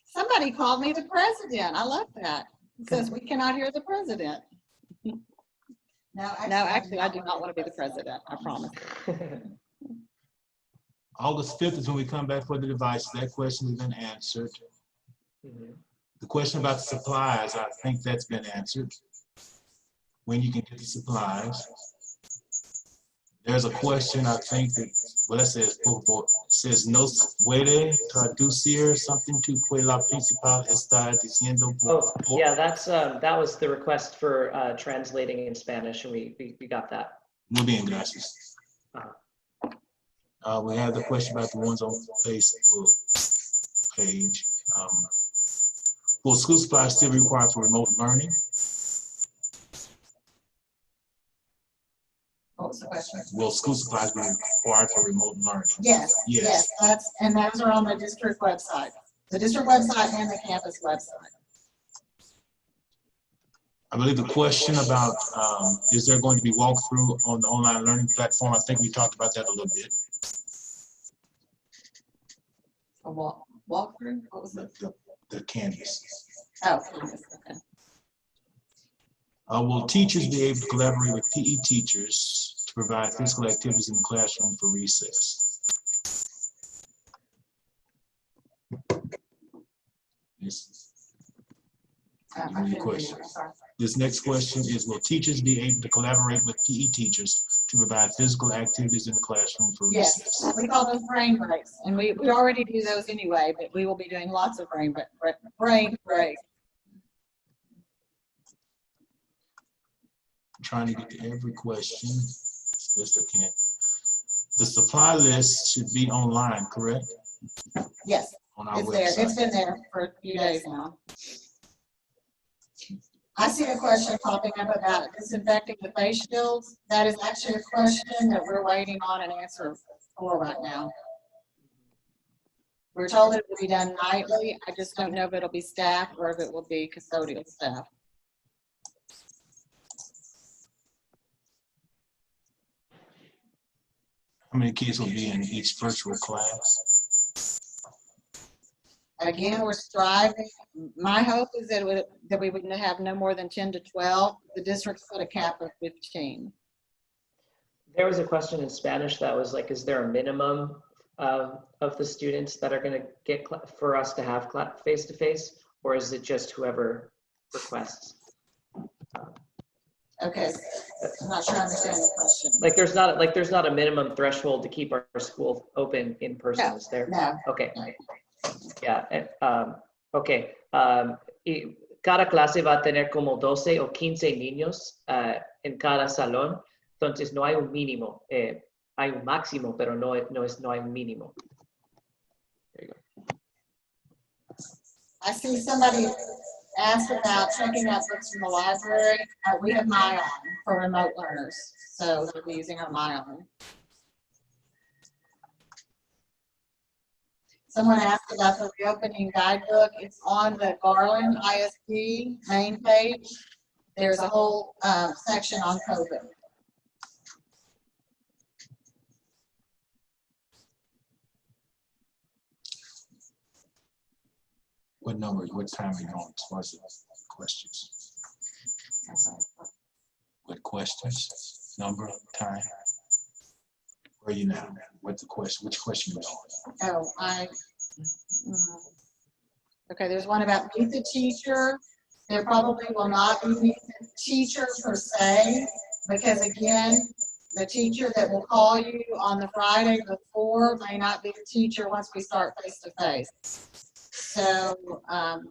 Somebody called me the president. I love that. It says we cannot hear the president. No, actually, I do not want to be the president. I promise. August 5th is when we come back for the devices. That question has been answered. The question about the supplies, I think that's been answered. When you can get the supplies. There's a question, I think that, well, it says, no puede traducir something to que la principal está diciendo. Oh, yeah, that was the request for translating in Spanish, and we got that. Muy bien, gracias. We have the question about the ones on Facebook page. Will school supplies still be required for remote learning? What was the question? Will school supplies be required for remote learning? Yes. Yes. And those are on the district website. The district website and the campus website. I believe the question about is there going to be walkthrough on the online learning platform? I think we talked about that a little bit. A walkthrough? What was it? The Canvas. Oh, Canvas. Okay. Will teachers be able to collaborate with PE teachers to provide physical activities in the classroom for recess? This next question is, will teachers be able to collaborate with PE teachers to provide physical activities in the classroom for recess? Yes, we call those brain breaks, and we already do those anyway, but we will be doing lots of brain breaks. I'm trying to get to every question as best I can. The supply list should be online, correct? Yes, on our it's website. there. It's been there for a few days now. I see a question popping up about disinfecting the face shields. That is actually a question that we're waiting on an answer for right now. We're told it will be done nightly. I just don't know if it'll be staff or if it will be custodial staff. How many kids will be in each virtual class? Again, we're striving. My hope is that we wouldn't have no more than 10 to 12. The district's put a cap of 15. There was a question in Spanish that was like, is there a minimum of the students that are going to get for us to have face-to-face, or is it just whoever requests? Okay, I'm not sure I understand the question. Like there's not a minimum threshold to keep our school open in person, No, is there? no. Okay. Yeah. Okay. Cada clase va a tener como 12 o 15 niños en cada salón, entonces no hay un mínimo. Hay un máximo, pero no hay un mínimo. There you go. I see somebody asked about checking out books from the library. We have MyOn for remote learners, so they'll be using our MyOn. Someone asked about the reopening guidebook. It's on the Garland ISD main page. There's a whole section on COVID. What number, what time are you on as far as the questions? What questions? Number, time? Where are you now? What's the question? Which question are you on? Oh, okay, there's one about meet the teacher. There probably will not be meet the teacher per se, because again, the teacher that will call you on the Friday before may not be the teacher once we start face-to-face. So,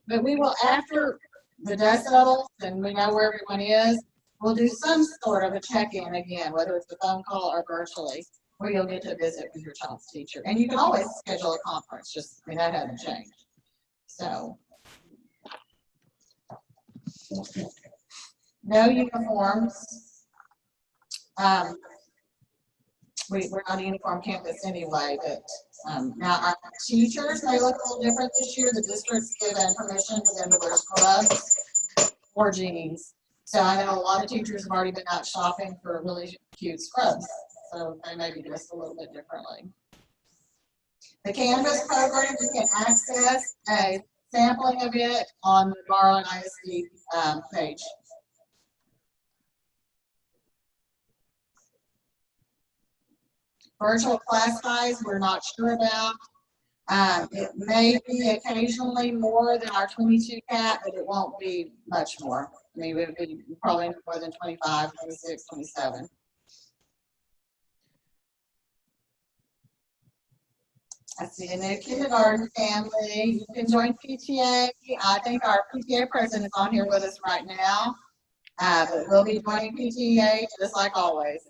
but we will, after the dust settles and we know where everyone is, we'll do some sort of a check-in again, whether it's a phone call or virtually, where you'll get to visit with your child's teacher. And you can always schedule a conference, just, I mean, that hasn't changed. So, no uniforms. We're on a uniform campus anyway, but now our teachers may look a little different this year. The district's given permission for them to wear scrubs or jeans. So I know a lot of teachers have already been out shopping for really cute scrubs. So they may be dressed a little bit differently. The Canvas program, you can access a sampling of it on the Garland ISD page. Virtual class size, we're not sure about. It may be occasionally more than our 22 cap, but it won't be much more. I mean, it would be probably more than 25, 26, 27. I see a new kindergarten family. You can join PTA. I think our PTA president is on here with us right now, but we'll be joining PTA just like always.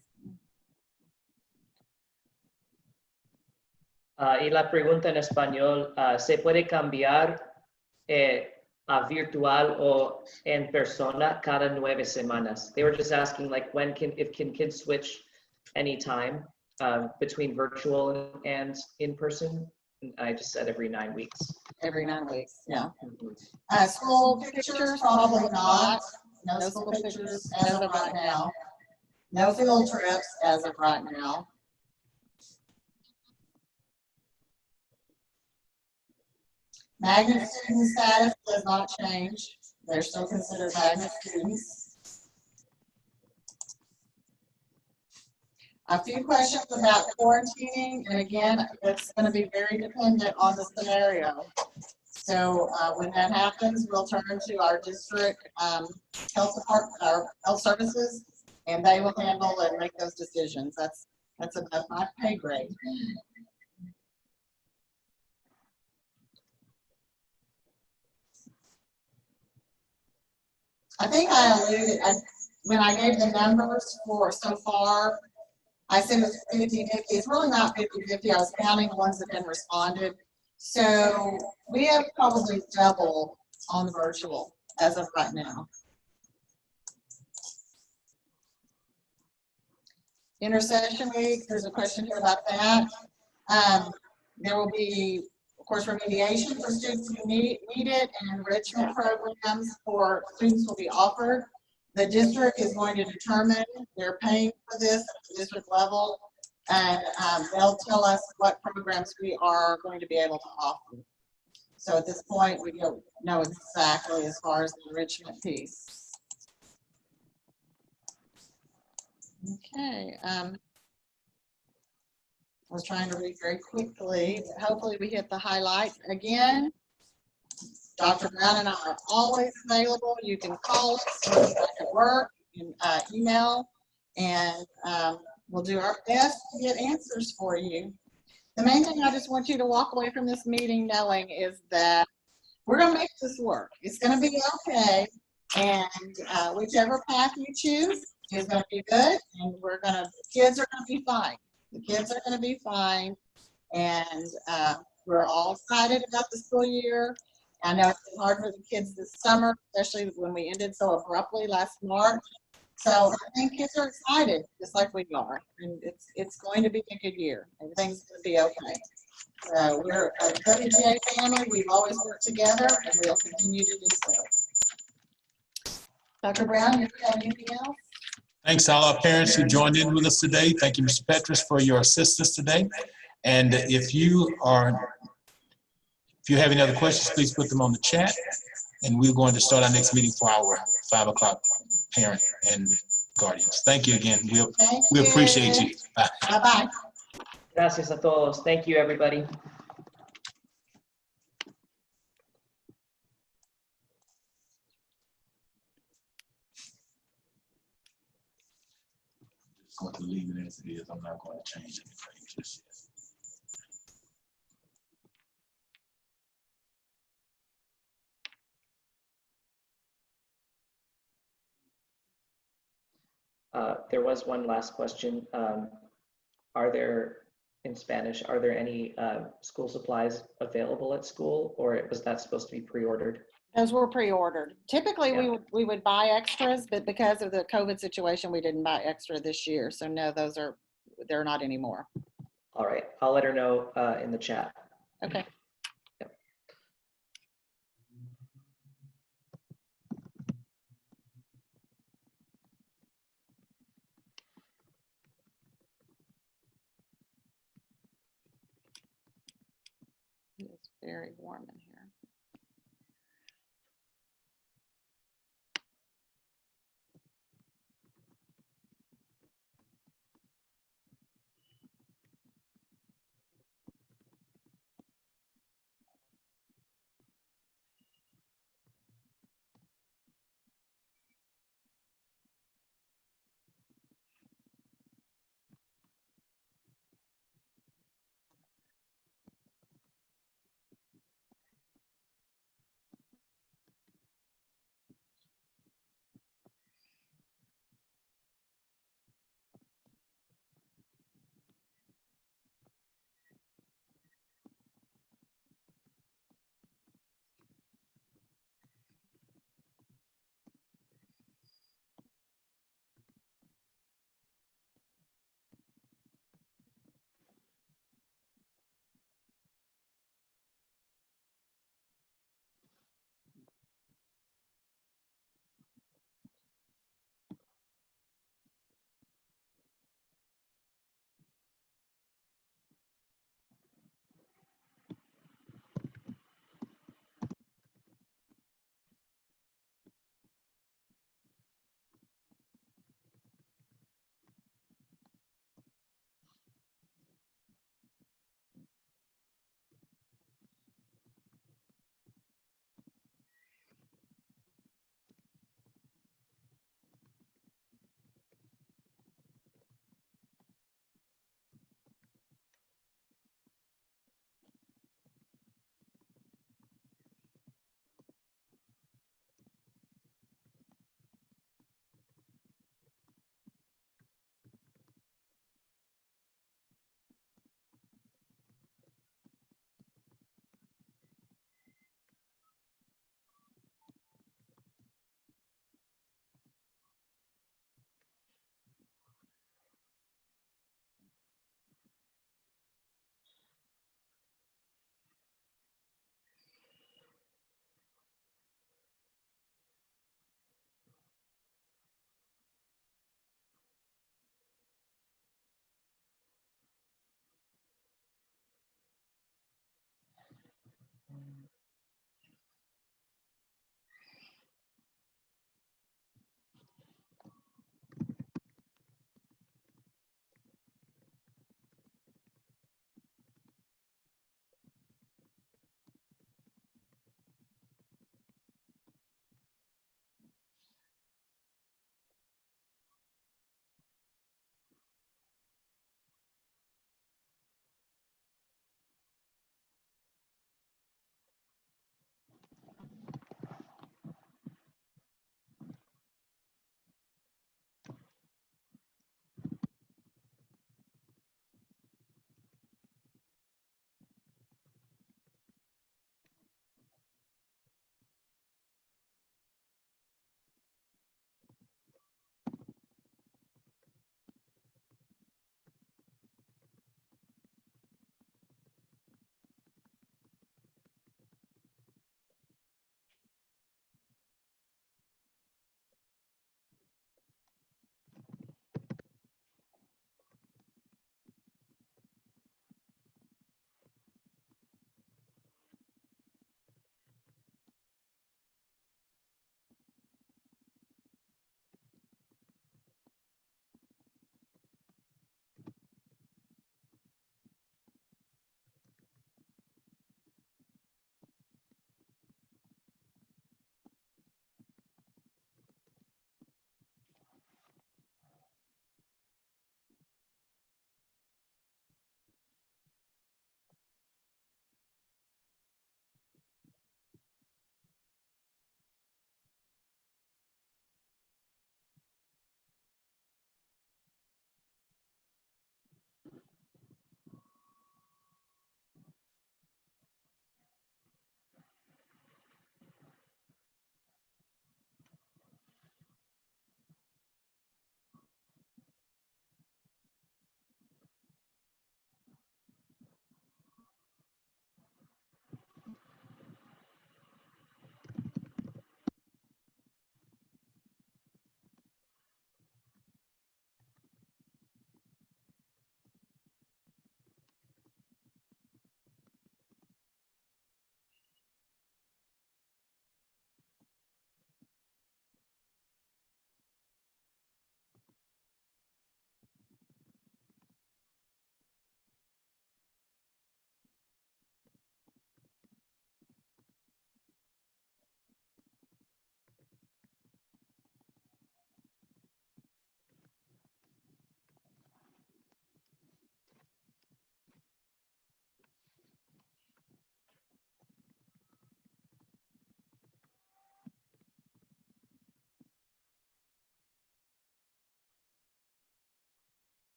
Y la pregunta en español, ¿se puede cambiar a virtual o en persona cada 9 semanas? They were just asking, like, if kids switch anytime between virtual and in person? And I just said every 9 weeks. Every 9 weeks, yeah. School pictures, probably not. No school pictures as of right now. No field trips as of right now. Magnet student status does not change. They're still considered magnet students. A few questions about quarantining, and again, it's going to be very dependent on the scenario. So when that happens, we'll turn to our district health department, our health services, and they will handle and make those decisions. That's above my pay grade. I think I alluded, when I gave the numbers for so far, I said it was 50-50. It's really not 50-50. I was counting the ones that had responded. So we have probably double on the virtual as of right now. Intercession week, there's a question here about that. There will be, of course, remediation for students who need it, and enrichment programs for students will be offered. The district is going to determine, they're paying for this at the district level, and they'll tell us what programs we are going to be able to offer. So at this point, we don't know exactly as far as the enrichment piece. Okay. was trying to read very quickly, but hopefully we hit the highlights. Again, Dr. Brown and I are always available. You can call us when you're back at work, you can email, and we'll do our best to get answers for you. The main thing I just want you to walk away from this meeting knowing is that we're going to make this work. It's going to be okay, and whichever path you choose is going to be good, and the kids are going to be fine. The kids are going to be fine, and we're all excited about the school year. I know it's been hard for the kids this summer, especially when we ended so abruptly last March. So I think kids are excited, just like we are, and it's going to be a good year. Everything's going to be okay. So we're a WGA family. We've always worked together, and we'll continue to do so. Dr. Brown, you have anything else? Thanks to all our parents who joined in with us today. Thank you, Mr. Petrus, for your assistance today. And if you have any other questions, please put them on the chat. And we're going to start our next meeting for our 5 o'clock parent and guardians. Thank you again. We appreciate you. Bye. Bye-bye. Gracias a todos. Thank you, everybody. Just going to leave it as it is. I'm not going to change anything just yet. There was one last question. In Spanish, are there any school supplies available at school, or was that supposed to be pre-ordered? Those were pre-ordered. Typically, Yeah. we would buy extras, but because of the COVID situation, we didn't buy extra this year. So no, they're not anymore. All right, I'll let her know in the chat. Okay. It's very warm in here.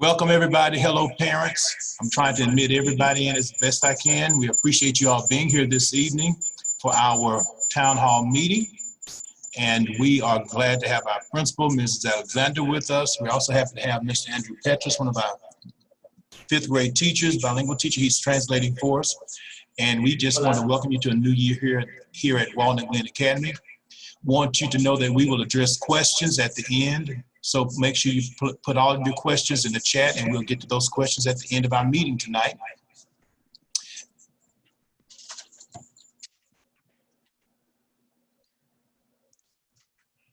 Welcome, everybody. Hello, parents. I'm trying to admit everybody in as best I can. We appreciate you all being here this evening for our town hall meeting. And we are glad to have our principal, Mrs. Alexander, with us. We also happen to have Mr. Andrew Petrus, one of our fifth grade teachers, bilingual teacher. He's translating for us. And we just want to welcome you to a new year here at Walnut Glen Academy. Want you to know that we will address questions at the end. So make sure you put all of your questions in the chat, and we'll get to those questions at the end of our meeting tonight.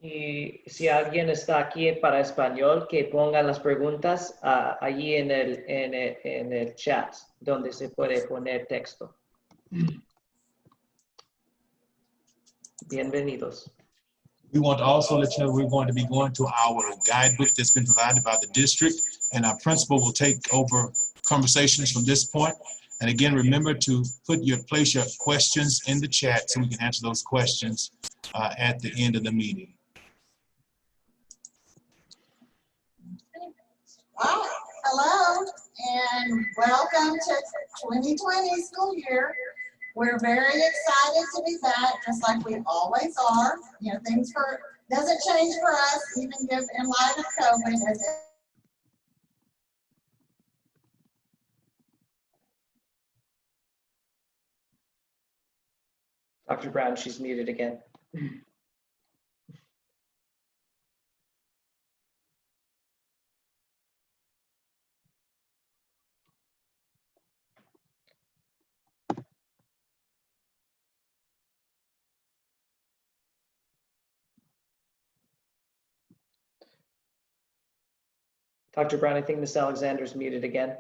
Y si alguien está aquí para español, que pongan las preguntas allí en el chat, donde se puede poner texto. Bienvenidos. We want to also let you know we're going to be going to our guidebook that's been provided by the district, and our principal will take over conversations from this point. And again, remember to place your questions in the chat so we can answer those questions at the end of the meeting. All right. Hello and welcome to 2020 school year. We're very excited to be back, just like we always are. You know, things doesn't change for us, even in light of COVID. Dr. Brown, she's muted again. Dr. Brown, I think Ms. Alexander's muted again.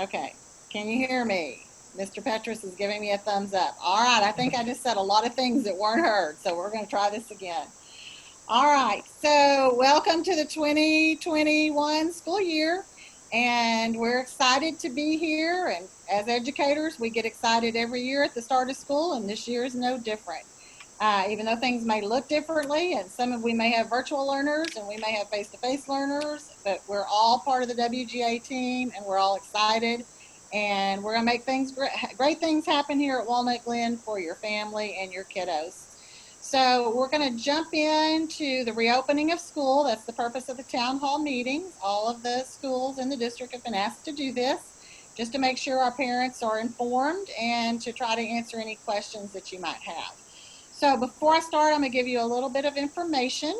Okay, can you hear me? Mr. Petrus is giving me a thumbs up. All right, I think I just said a lot of things that weren't heard, so we're going to try this again. All right, so welcome to the 2021 school year, and we're excited to be here. And as educators, we get excited every year at the start of school, and this year is no different. Even though things may look differently, and we may have virtual learners and we may have face-to-face learners, but we're all part of the WGA team, and we're all excited. And we're going to make great things happen here at Walnut Glen for your family and your kiddos. So we're going to jump into the reopening of school. That's the purpose of the town hall meetings. All of the schools in the district have been asked to do this, just to make sure our parents are informed and to try to answer any questions that you might have. So before I start, I'm going to give you a little bit of information.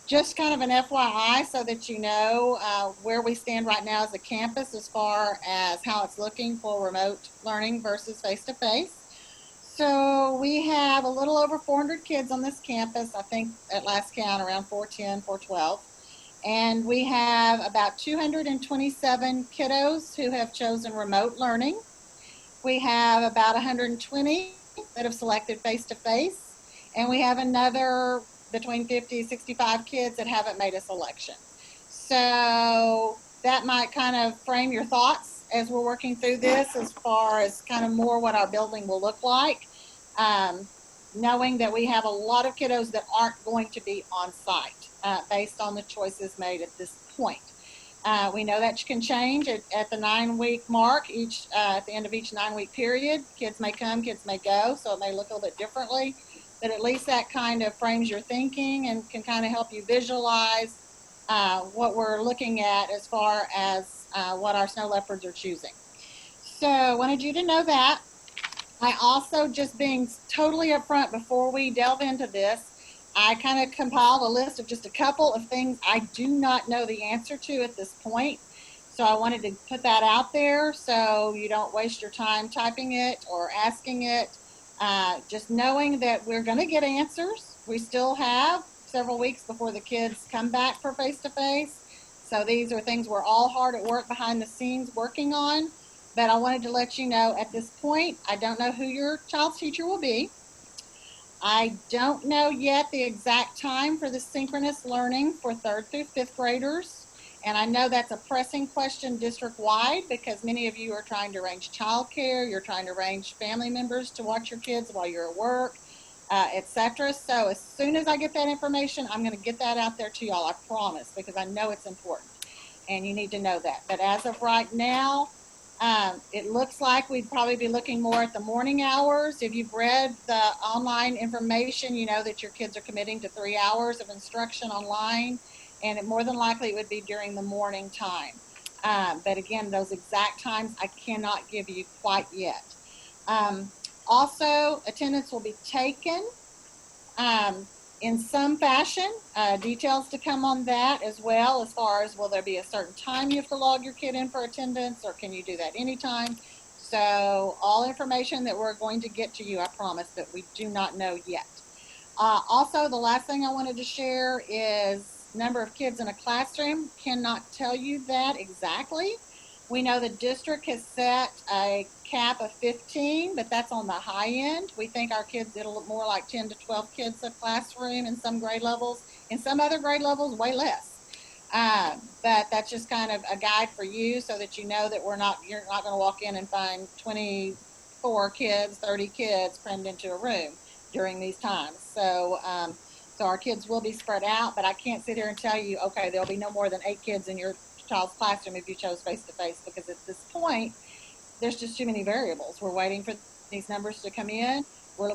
Just kind of an FYI so that you know where we stand right now as a campus as far as how it's looking for remote learning versus face-to-face. So we have a little over 400 kids on this campus, I think at last count around 410, 412. And we have about 227 kiddos who have chosen remote learning. We have about 120 that have selected face-to-face, and we have another between 50 and 65 kids that haven't made a selection. So that might kind of frame your thoughts as we're working through this as far as kind of more what our building will look like, knowing that we have a lot of kiddos that aren't going to be on site based on the choices made at this point. We know that can change at the 9-week mark, at the end of each 9-week period. Kids may come, kids may go, so it may look a little bit differently. But at least that kind of frames your thinking and can kind of help you visualize what we're looking at as far as what our snow leopards are choosing. So I wanted you to know that. I also, just being totally upfront before we delve into this, I kind of compiled a list of just a couple of things I do not know the answer to at this point. So I wanted to put that out there so you don't waste your time typing it or asking it. Just knowing that we're going to get answers. We still have several weeks before the kids come back for face-to-face. So these are things we're all hard at work behind the scenes working on. but I wanted to let you know at this point, I don't know who your child's teacher will be. I don't know yet the exact time for the synchronous learning for 3rd through 5th graders. And I know that's a pressing question district-wide because many of you are trying to arrange childcare, you're trying to arrange family members to watch your kids while you're at work, etc. So as soon as I get that information, I'm going to get that out there to y'all, I promise, because I know it's important and you need to know that. But as of right now, it looks like we'd probably be looking more at the morning hours. If you've read the online information, you know that your kids are committing to 3 hours of instruction online, and more than likely it would be during the morning time. But again, those exact times I cannot give you quite yet. Also, attendance will be taken in some fashion. Details to come on that as well, as far as will there be a certain time you have to log your kid in for attendance, or can you do that anytime? So all information that we're going to get to you, I promise, that we do not know yet. Also, the last thing I wanted to share is number of kids in a classroom. Cannot tell you that exactly. We know the district has set a cap of 15, but that's on the high end. We think our kids, it'll look more like 10 to 12 kids a classroom in some grade levels. In some other grade levels, way less. But that's just kind of a guide for you so that you know that you're not going to walk in and find 24 kids, 30 kids crammed into a room during these times. So, so our kids will be spread out, but I can't sit here and tell you, okay, there'll be no more than 8 kids in your child's classroom if you chose face-to-face, because at this point, there's just too many variables. We're waiting for these numbers to come in.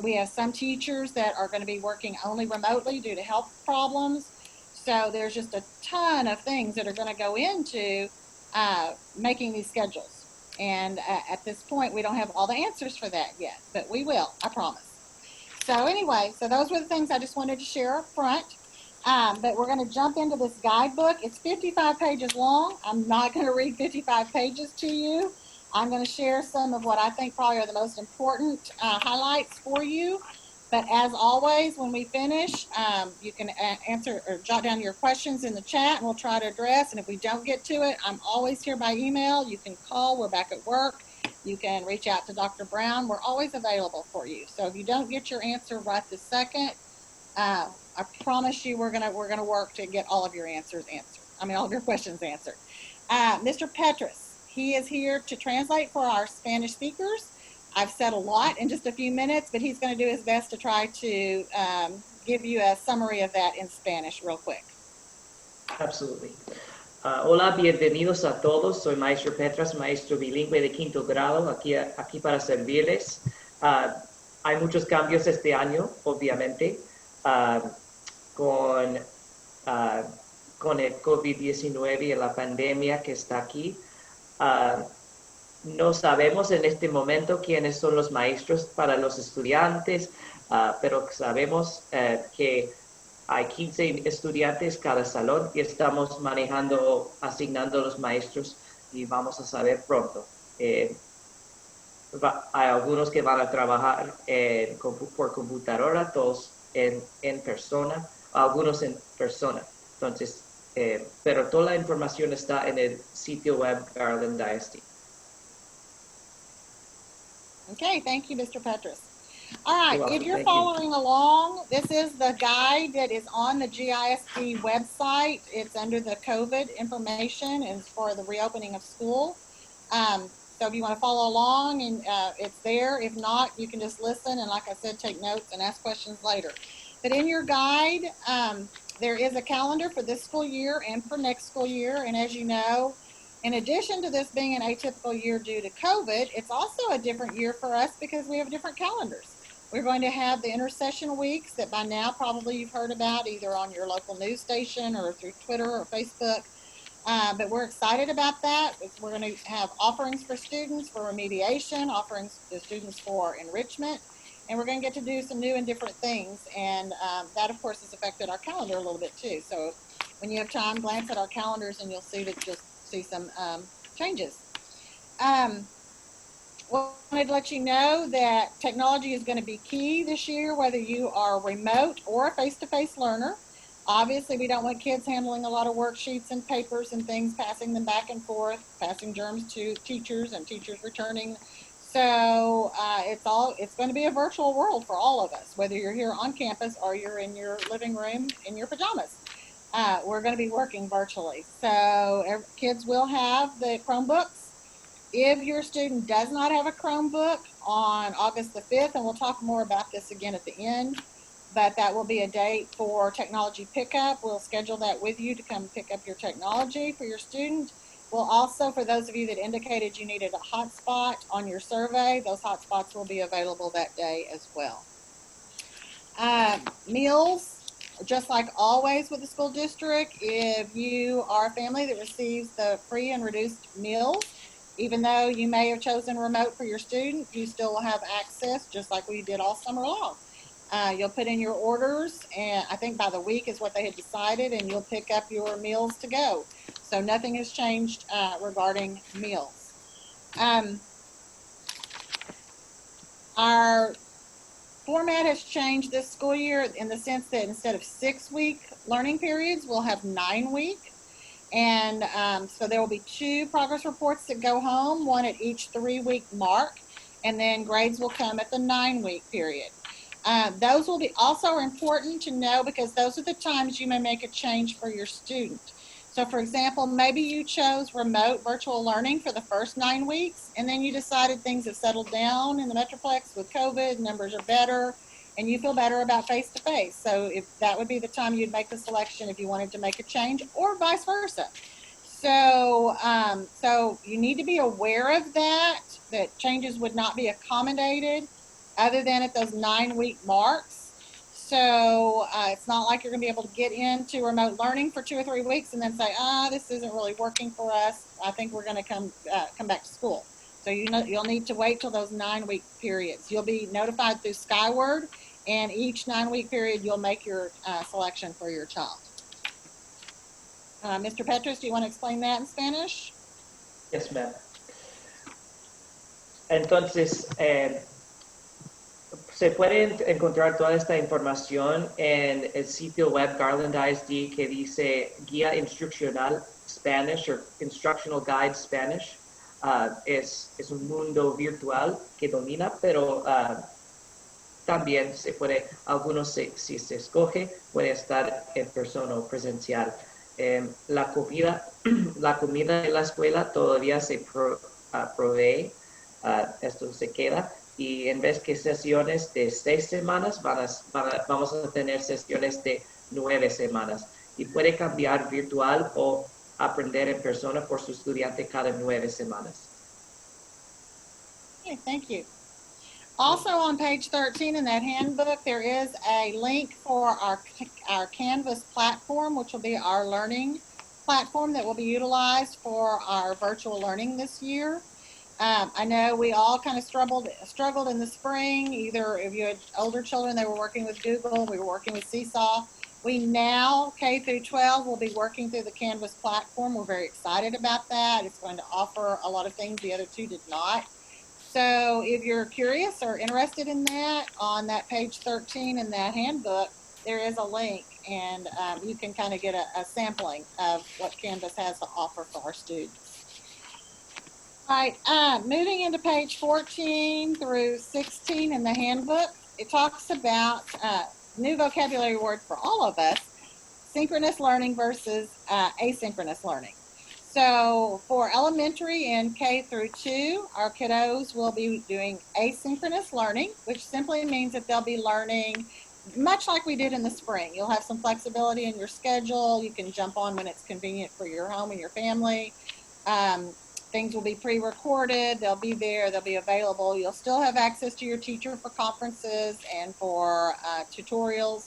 We have some teachers that are going to be working only remotely due to health problems. So there's just a ton of things that are going to go into making these schedules. And at this point, we don't have all the answers for that yet, but we will, I promise. So anyway, so those were the things I just wanted to share up front. But we're going to jump into this guidebook. It's 55 pages long. I'm not going to read 55 pages to you. I'm going to share some of what I think probably are the most important highlights for you. But as always, when we finish, you can answer or jot down your questions in the chat, and we'll try to address. And if we don't get to it, I'm always here by email. You can call. We're back at work. You can reach out to Dr. Brown. We're always available for you. So if you don't get your answer right this second, I promise you we're gonna work to get all of your answers answered. I mean, all of your questions answered. Mr. Petrus, he is here to translate for our Spanish speakers. I've said a lot in just a few minutes, but he's going to do his best to try to give you a summary of that in Spanish real quick. Absolutely. Hola, bienvenidos a todos. Soy Maestro Petras, maestro bilingüe de 5º grado, aquí para servirles. Hay muchos cambios este año, obviamente, con el COVID-19 y la pandemia que está aquí. No sabemos en este momento quiénes son los maestros para los estudiantes, pero sabemos que hay 15 estudiantes cada salón y estamos asignando los maestros y vamos a saber pronto. Hay algunos que van a trabajar por computadora, todos en persona, algunos en persona. Entonces, pero toda la información está en el sitio web Garland ISD. Okay, thank you, Mr. Petrus. All right, You're welcome. if you're Thank following along, this is the guide that is on the GISD website. It's under the COVID information and it's for the reopening of school. So if you want to follow along, and it's there. If not, you can just listen and, like I said, take notes and ask questions later. But in your guide, there is a calendar for this school year and for next school year. And as you know, in addition to this being an atypical year due to COVID, it's also a different year for us because we have different calendars. We're going to have the intersession weeks that by now probably you've heard about either on your local news station or through Twitter or Facebook. But we're excited about that. We're going to have offerings for students for remediation, offerings to students for enrichment, and we're going to get to do some new and different things. And that, of course, has affected our calendar a little bit too. So when you have time, glance at our calendars and you'll see some changes. Well, I wanted to let you know that technology is going to be key this year, whether you are remote or a face-to-face learner. Obviously, we don't want kids handling a lot of worksheets and papers and things, passing them back and forth, passing germs to teachers and teachers returning. So it's going to be a virtual world for all of us, whether you're here on campus or you're in your living room in your pajamas. We're going to be working virtually. So kids will have the Chromebooks. If your student does not have a Chromebook on August the 5th, and we'll talk more about this again at the end, but that will be a date for technology pickup. We'll schedule that with you to come pick up your technology for your student. We'll also, for those of you that indicated you needed a hotspot on your survey, those hotspots will be available that day as well. Meals, just like always with the school district, if you are a family that receives the free and reduced meals, even though you may have chosen remote for your student, you still will have access, just like we did all summer long. You'll put in your orders, and I think by the week is what they had decided, and you'll pick up your meals to go. So nothing has changed regarding meals. Our format has changed this school year in the sense that instead of 6-week learning periods, we'll have 9-week. And so there will be 2 progress reports that go home, one at each 3-week mark, and then grades will come at the 9-week period. Those will be also important to know because those are the times you may make a change for your student. So for example, maybe you chose remote virtual learning for the first 9 weeks, and then you decided things have settled down in the Metroplex with COVID, numbers are better, and you feel better about face-to-face. So if that would be the time you'd make the selection if you wanted to make a change, or vice versa. So, so you need to be aware of that changes would not be accommodated other than at those 9-week marks. So it's not like you're going to be able to get into remote learning for 2 or 3 weeks and then say, this isn't really working for us. I think we're going to come back to school. So you'll need to wait till those 9-week periods. You'll be notified through Skyward, and each 9-week period you'll make your selection for your child. Mr. Petrus, do you want to explain that in Spanish? Yes, ma'am. Entonces, se puede encontrar toda esta información en el sitio web Garland ISD que dice Guía Instruccional Spanish o Instructional Guide Spanish. Es un mundo virtual que domina, pero también se puede, algunos si se escoge, puede estar en persona o presencial. La comida en la escuela todavía se provee, esto se queda, y en vez que sesiones de 6 semanas, vamos a tener sesiones de 9 semanas. Y puede cambiar virtual o aprender en persona por su estudiante cada 9 semanas. Okay, thank you. Also on page 13 in that handbook, there is a link for our Canvas platform, which will be our learning platform that will be utilized for our virtual learning this year. I know we all kind of struggled in the spring. Either if you had older children, they were working with Google, we were working with Seesaw. We now, K through 12, will be working through the Canvas platform. We're very excited about that. It's going to offer a lot of things the other 2 did not. So if you're curious or interested in that, on that page 13 in that handbook, there is a link, and you can kind of get a sampling of what Canvas has to offer for our students. All right, moving into page 14 through 16 in the handbook, it talks about new vocabulary words for all of us, synchronous learning versus asynchronous learning. So for elementary and K through 2, our kiddos will be doing asynchronous learning, which simply means that they'll be learning much like we did in the spring. You'll have some flexibility in your schedule. You can jump on when it's convenient for your home and your family. Things will be pre-recorded. They'll be there. They'll be available. You'll still have access to your teacher for conferences and for tutorials,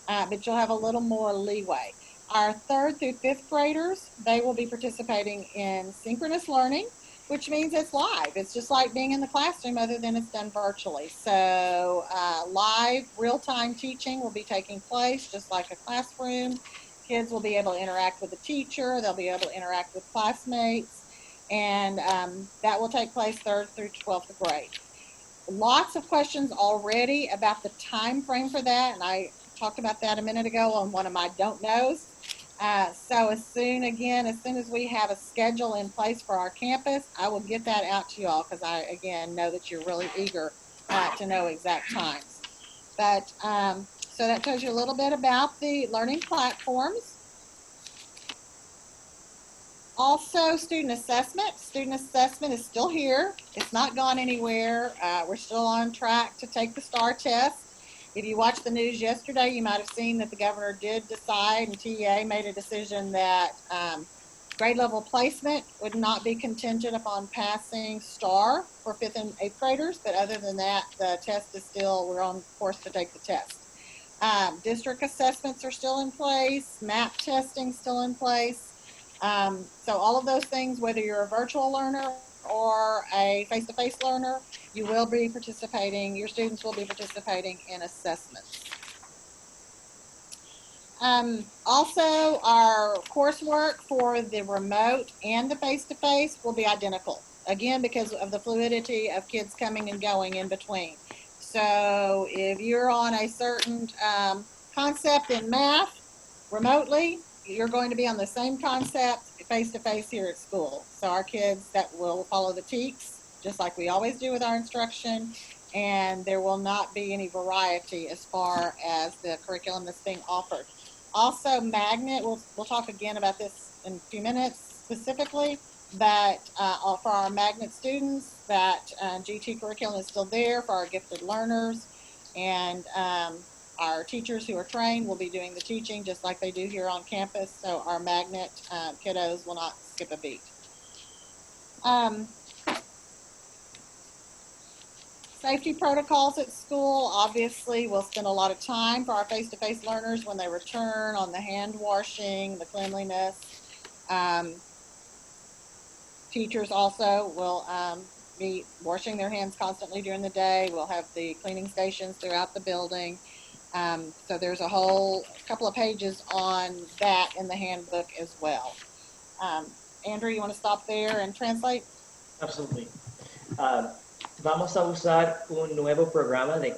but you'll have a little more leeway. Our 3rd through 5th graders, they will be participating in synchronous learning, which means it's live. It's just like being in the classroom, other than it's done virtually. So live, real-time teaching will be taking place, just like a classroom. Kids will be able to interact with the teacher. They'll be able to interact with classmates. And that will take place 3rd through 12th grade. Lots of questions already about the time frame for that, and I talked about that a minute ago on one of my don't knows. So as soon as we have a schedule in place for our campus, I will get that out to you all, because I, again, know that you're really eager to know exact times. But so that tells you a little bit about the learning platforms. Also, student assessment. Student assessment is still here. It's not gone anywhere. We're still on track to take the STAR test. If you watched the news yesterday, you might have seen that the governor did decide, and TEA made a decision that grade level placement would not be contingent upon passing STAR for 5th and 8th graders. But other than that, the test is still, we're on course to take the test. District assessments are still in place. MAP testing still in place. So all of those things, whether you're a virtual learner or a face-to-face learner, you will be participating, your students will be participating in assessments. Also, our coursework for the remote and the face-to-face will be identical, again, because of the fluidity of kids coming and going in between. So if you're on a certain concept in math remotely, you're going to be on the same concept face-to-face here at school. So our kids that will follow the TEKS, just like we always do with our instruction, and there will not be any variety as far as the curriculum that's being offered. Also, Magnet, we'll talk again about this in a few minutes specifically, but for our Magnet students, that GT curriculum is still there for our gifted learners, and our teachers who are trained will be doing the teaching just like they do here on campus, so our Magnet kiddos will not skip a beat. Safety protocols at school, obviously we'll spend a lot of time for our face-to-face learners when they return on the hand washing, the cleanliness. Teachers also will be washing their hands constantly during the day. We'll have the cleaning stations throughout the building. So there's a whole couple of pages on that in the handbook as well. Andrew, you want to stop there and translate? Absolutely. Vamos a usar un nuevo programa de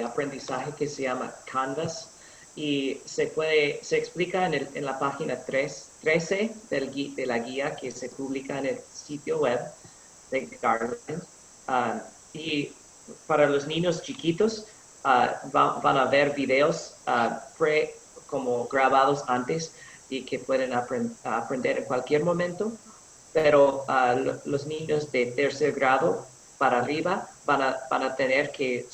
aprendizaje que se llama Canvas, y se explica en la página 13 de la guía que se publica en el sitio web de Garland. Y para los niños chiquitos van a ver videos como grabados antes y que pueden aprender en cualquier momento. Pero los niños de tercer grado para arriba van a tener que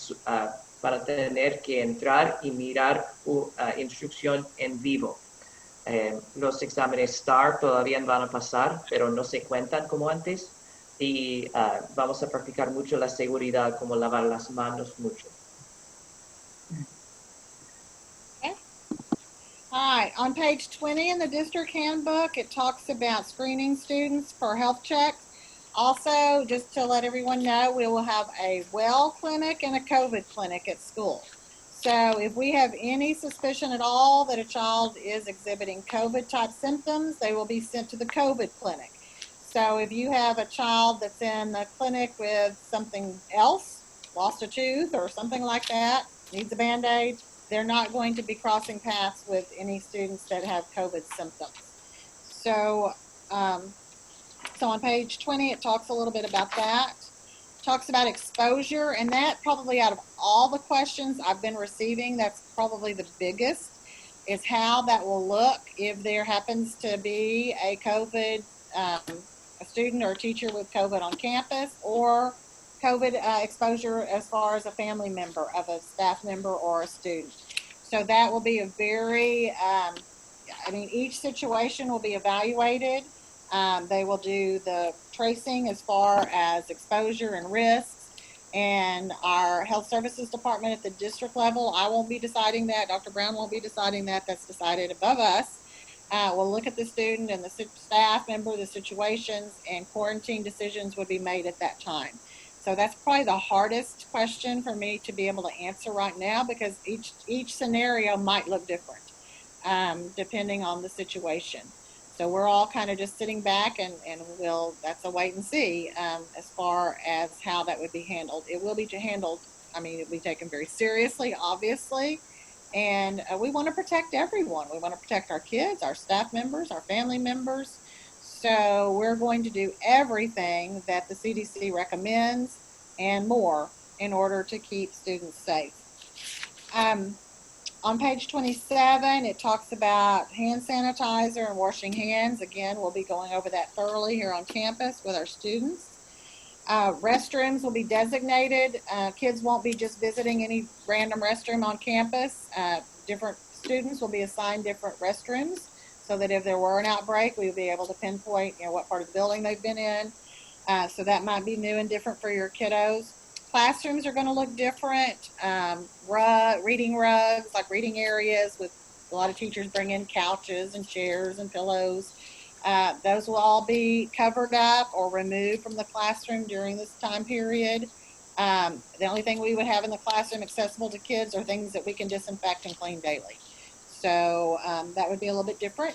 entrar y mirar instrucción en vivo. Los exámenes STAR todavía van a pasar, pero no se cuentan como antes. Y vamos a practicar mucho la seguridad, como lavar las manos mucho. All right, on page 20 in the district handbook, it talks about screening students for health checks. Also, just to let everyone know, we will have a well clinic and a COVID clinic at school. So if we have any suspicion at all that a child is exhibiting COVID type symptoms, they will be sent to the COVID clinic. So if you have a child that's in the clinic with something else, lost a tooth or something like that, needs a Band-Aid, they're not going to be crossing paths with any students that have COVID symptoms. So, so on page 20, it talks a little bit about that. It talks about exposure, and that probably out of all the questions I've been receiving, that's probably the biggest, is how that will look if there happens to be a COVID, a student or a teacher with COVID on campus, or COVID exposure as far as a family member of a staff member or a student. So that will be a very, each situation will be evaluated. They will do the tracing as far as exposure and risks. And our health services department at the district level, I won't be deciding that. Dr. Brown won't be deciding that. That's decided above us. We'll look at the student and the staff member, the situations, and quarantine decisions would be made at that time. So that's probably the hardest question for me to be able to answer right now, because each scenario might look different depending on the situation. So we're all kind of just sitting back and that's a wait and see as far as how that would be handled. It will be handled I mean, it'll be taken very seriously, obviously. And we want to protect everyone. We want to protect our kids, our staff members, our family members. So we're going to do everything that the CDC recommends and more in order to keep students safe. On page 27, it talks about hand sanitizer and washing hands. Again, we'll be going over that thoroughly here on campus with our students. Restrooms will be designated. Kids won't be just visiting any random restroom on campus. Different students will be assigned different restrooms so that if there were an outbreak, we would be able to pinpoint, what part of the building they've been in. So that might be new and different for your kiddos. Classrooms are going to look different. Reading rugs, like reading areas, with a lot of teachers bring in couches and chairs and pillows. Those will all be covered up or removed from the classroom during this time period. The only thing we would have in the classroom accessible to kids are things that we can disinfect and clean daily. So that would be a little bit different.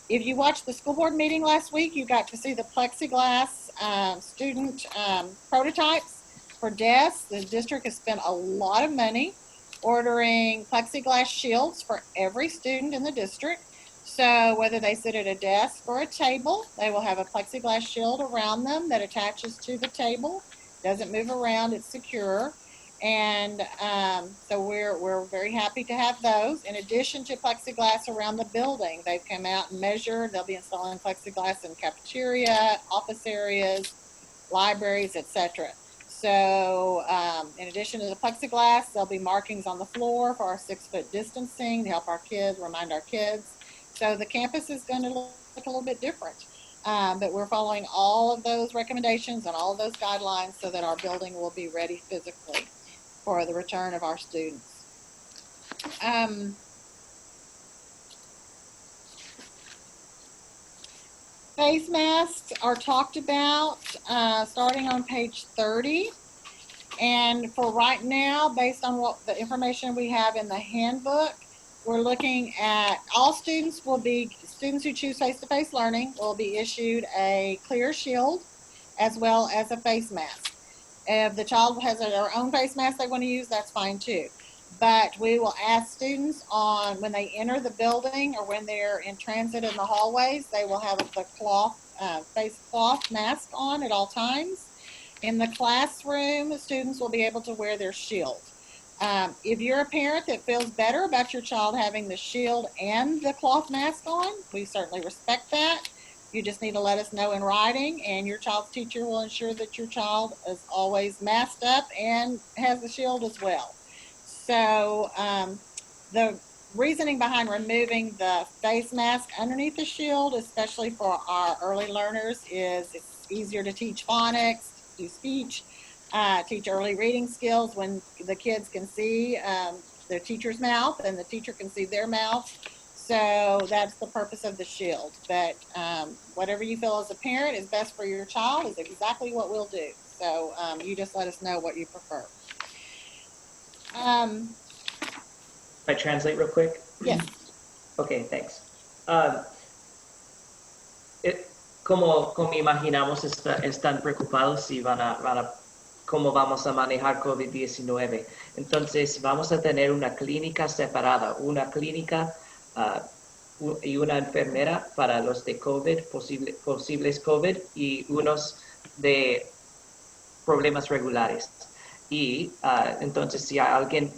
If you watched the school board meeting last week, you got to see the plexiglass student prototypes for desks. The district has spent a lot of money ordering plexiglass shields for every student in the district. So whether they sit at a desk or a table, they will have a plexiglass shield around them that attaches to the table. Doesn't move around, it's secure. And so we're very happy to have those. In addition to plexiglass around the building, they've come out and measured. They'll be installing plexiglass in cafeteria, office areas, libraries, etc. So in addition to the plexiglass, there'll be markings on the floor for our 6-foot distancing to help our kids, remind our kids. So the campus is going to look a little bit different. But we're following all of those recommendations and all of those guidelines so that our building will be ready physically for the return of our students. Face masks are talked about starting on page 30. And for right now, based on what the information we have in the handbook, we're looking at all students who choose face-to-face learning will be issued a clear shield as well as a face mask. If the child has their own face mask they want to use, that's fine too. But we will ask students when they enter the building or when they're in transit in the hallways, they will have the face cloth mask on at all times. In the classroom, students will be able to wear their shield. If you're a parent that feels better about your child having the shield and the cloth mask on, we certainly respect that. You just need to let us know in writing, and your child's teacher will ensure that your child is always masked up and has the shield as well. So the reasoning behind removing the face mask underneath the shield, especially for our early learners, is it's easier to teach phonics, do speech, teach early reading skills when the kids can see their teacher's mouth and the teacher can see their mouth. So that's the purpose of the shield. But whatever you feel as a parent is best for your child is exactly what we'll do. So you just let us know what you prefer. If I translate real quick? Yes. Okay, thanks. Como imaginamos, están preocupados si cómo vamos a manejar COVID-19. Entonces, vamos a tener una clínica separada, una clínica y una enfermera para los de COVID, posibles COVID, y unos de problemas regulares. Y entonces, si alguien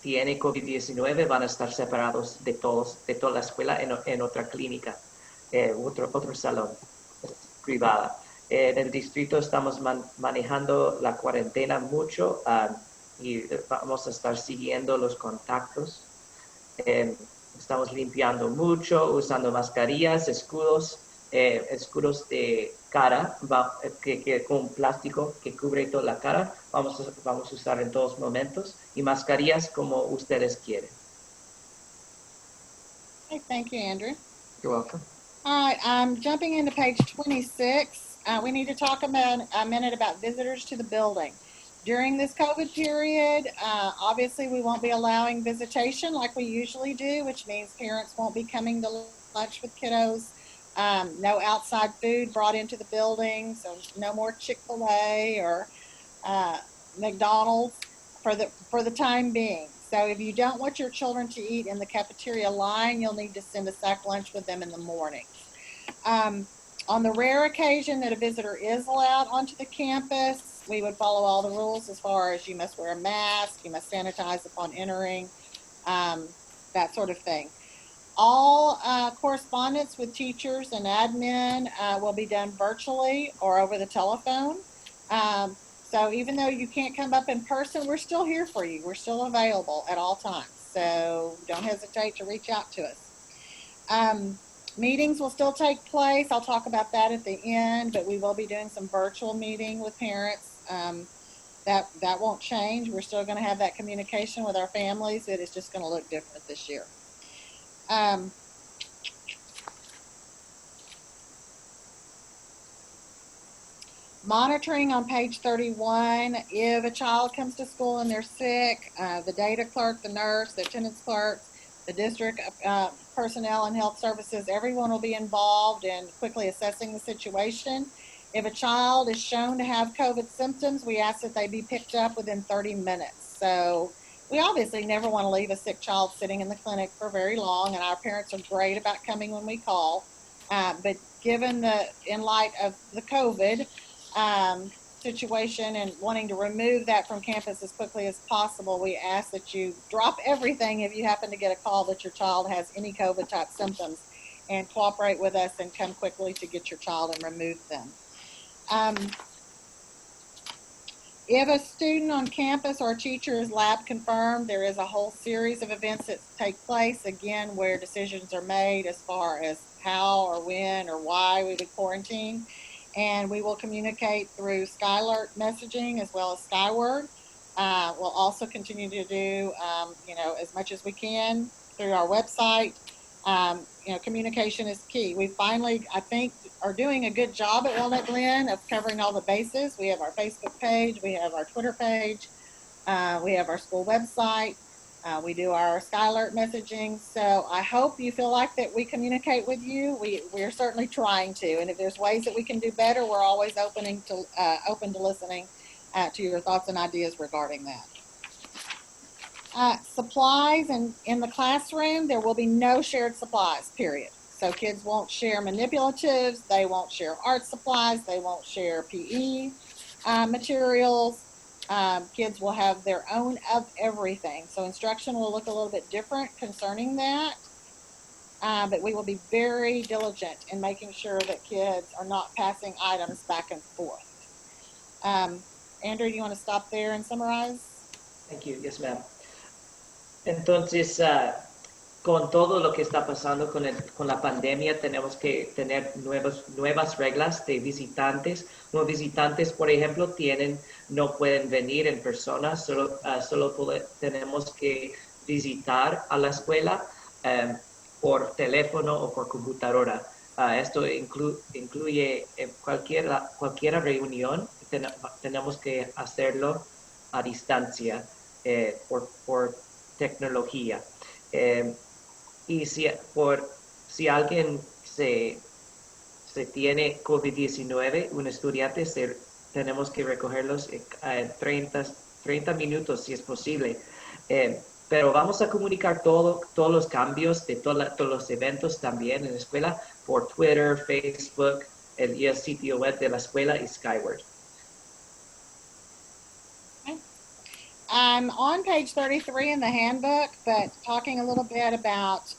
tiene COVID-19, van a estar separados de toda la escuela en otra clínica, otro salón privada. En el distrito estamos manejando la cuarentena mucho y vamos a estar siguiendo los contactos. Estamos limpiando mucho, usando mascarillas, escudos de cara con plástico que cubre toda la cara. Vamos a usar en todos momentos, y mascarillas como ustedes quieren. Okay, thank you, Andrew. You're welcome. All right, I'm jumping into page 26. We need to talk about a minute about visitors to the building. During this COVID period, obviously we won't be allowing visitation like we usually do, which means parents won't be coming to lunch with kiddos. No outside food brought into the building, so no more Chick-fil-A or McDonald's. for the time being. So if you don't want your children to eat in the cafeteria line, you'll need to send a sack lunch with them in the morning. On the rare occasion that a visitor is allowed onto the campus, we would follow all the rules as far as you must wear a mask, you must sanitize upon entering, that sort of thing. All correspondence with teachers and admin will be done virtually or over the telephone. So even though you can't come up in person, we're still here for you. We're still available at all times. So don't hesitate to reach out to us. Meetings will still take place. I'll talk about that at the end, but we will be doing some virtual meeting with parents. That won't change. We're still going to have that communication with our families. It is just going to look different this year. Monitoring on page 31. If a child comes to school and they're sick, the data clerk, the nurse, the attendance clerk, the district personnel and health services, everyone will be involved in quickly assessing the situation. If a child is shown to have COVID symptoms, we ask that they be picked up within 30 minutes. So we obviously never want to leave a sick child sitting in the clinic for very long, and our parents are great about coming when we call. But given in light of the COVID situation and wanting to remove that from campus as quickly as possible, we ask that you drop everything if you happen to get a call that your child has any COVID type symptoms, and cooperate with us and come quickly to get your child and remove them. If a student on campus or a teacher is lab confirmed, there is a whole series of events that take place, again, where decisions are made as far as how or when or why we would quarantine. And we will communicate through SkyAlert messaging as well as Skyward. We'll also continue to do, as much as we can through our website. Communication is key. We finally, I think, are doing a good job at Walnut Glen of covering all the bases. We have our Facebook page, we have our Twitter page, we have our school website, we do our SkyAlert messaging. So I hope you feel like that we communicate with you. We're certainly trying to, and if there's ways that we can do better, we're always open to listening to your thoughts and ideas regarding that. Supplies in the classroom, there will be no shared supplies, period. So kids won't share manipulatives, they won't share art supplies, they won't share PE materials. Kids will have their own of everything. So instruction will look a little bit different concerning that. But we will be very diligent in making sure that kids are not passing items back and forth. Andrew, do you want to stop there and summarize? Thank you. Yes, ma'am. Entonces, con todo lo que está pasando con la pandemia, tenemos que tener nuevas reglas de visitantes. Los visitantes, por ejemplo, no pueden venir en persona, solo tenemos que visitar a la escuela por teléfono o por computadora. Esto incluye cualquier reunión, tenemos que hacerlo a distancia por tecnología. Y si alguien se tiene COVID-19, un estudiante, tenemos que recogerlos en 30 minutos si es posible. Pero vamos a comunicar todos los cambios de todos los eventos también en la escuela por Twitter, Facebook, y el sitio web de la escuela y Skyward. I'm on page 33 in the handbook, but talking a little bit about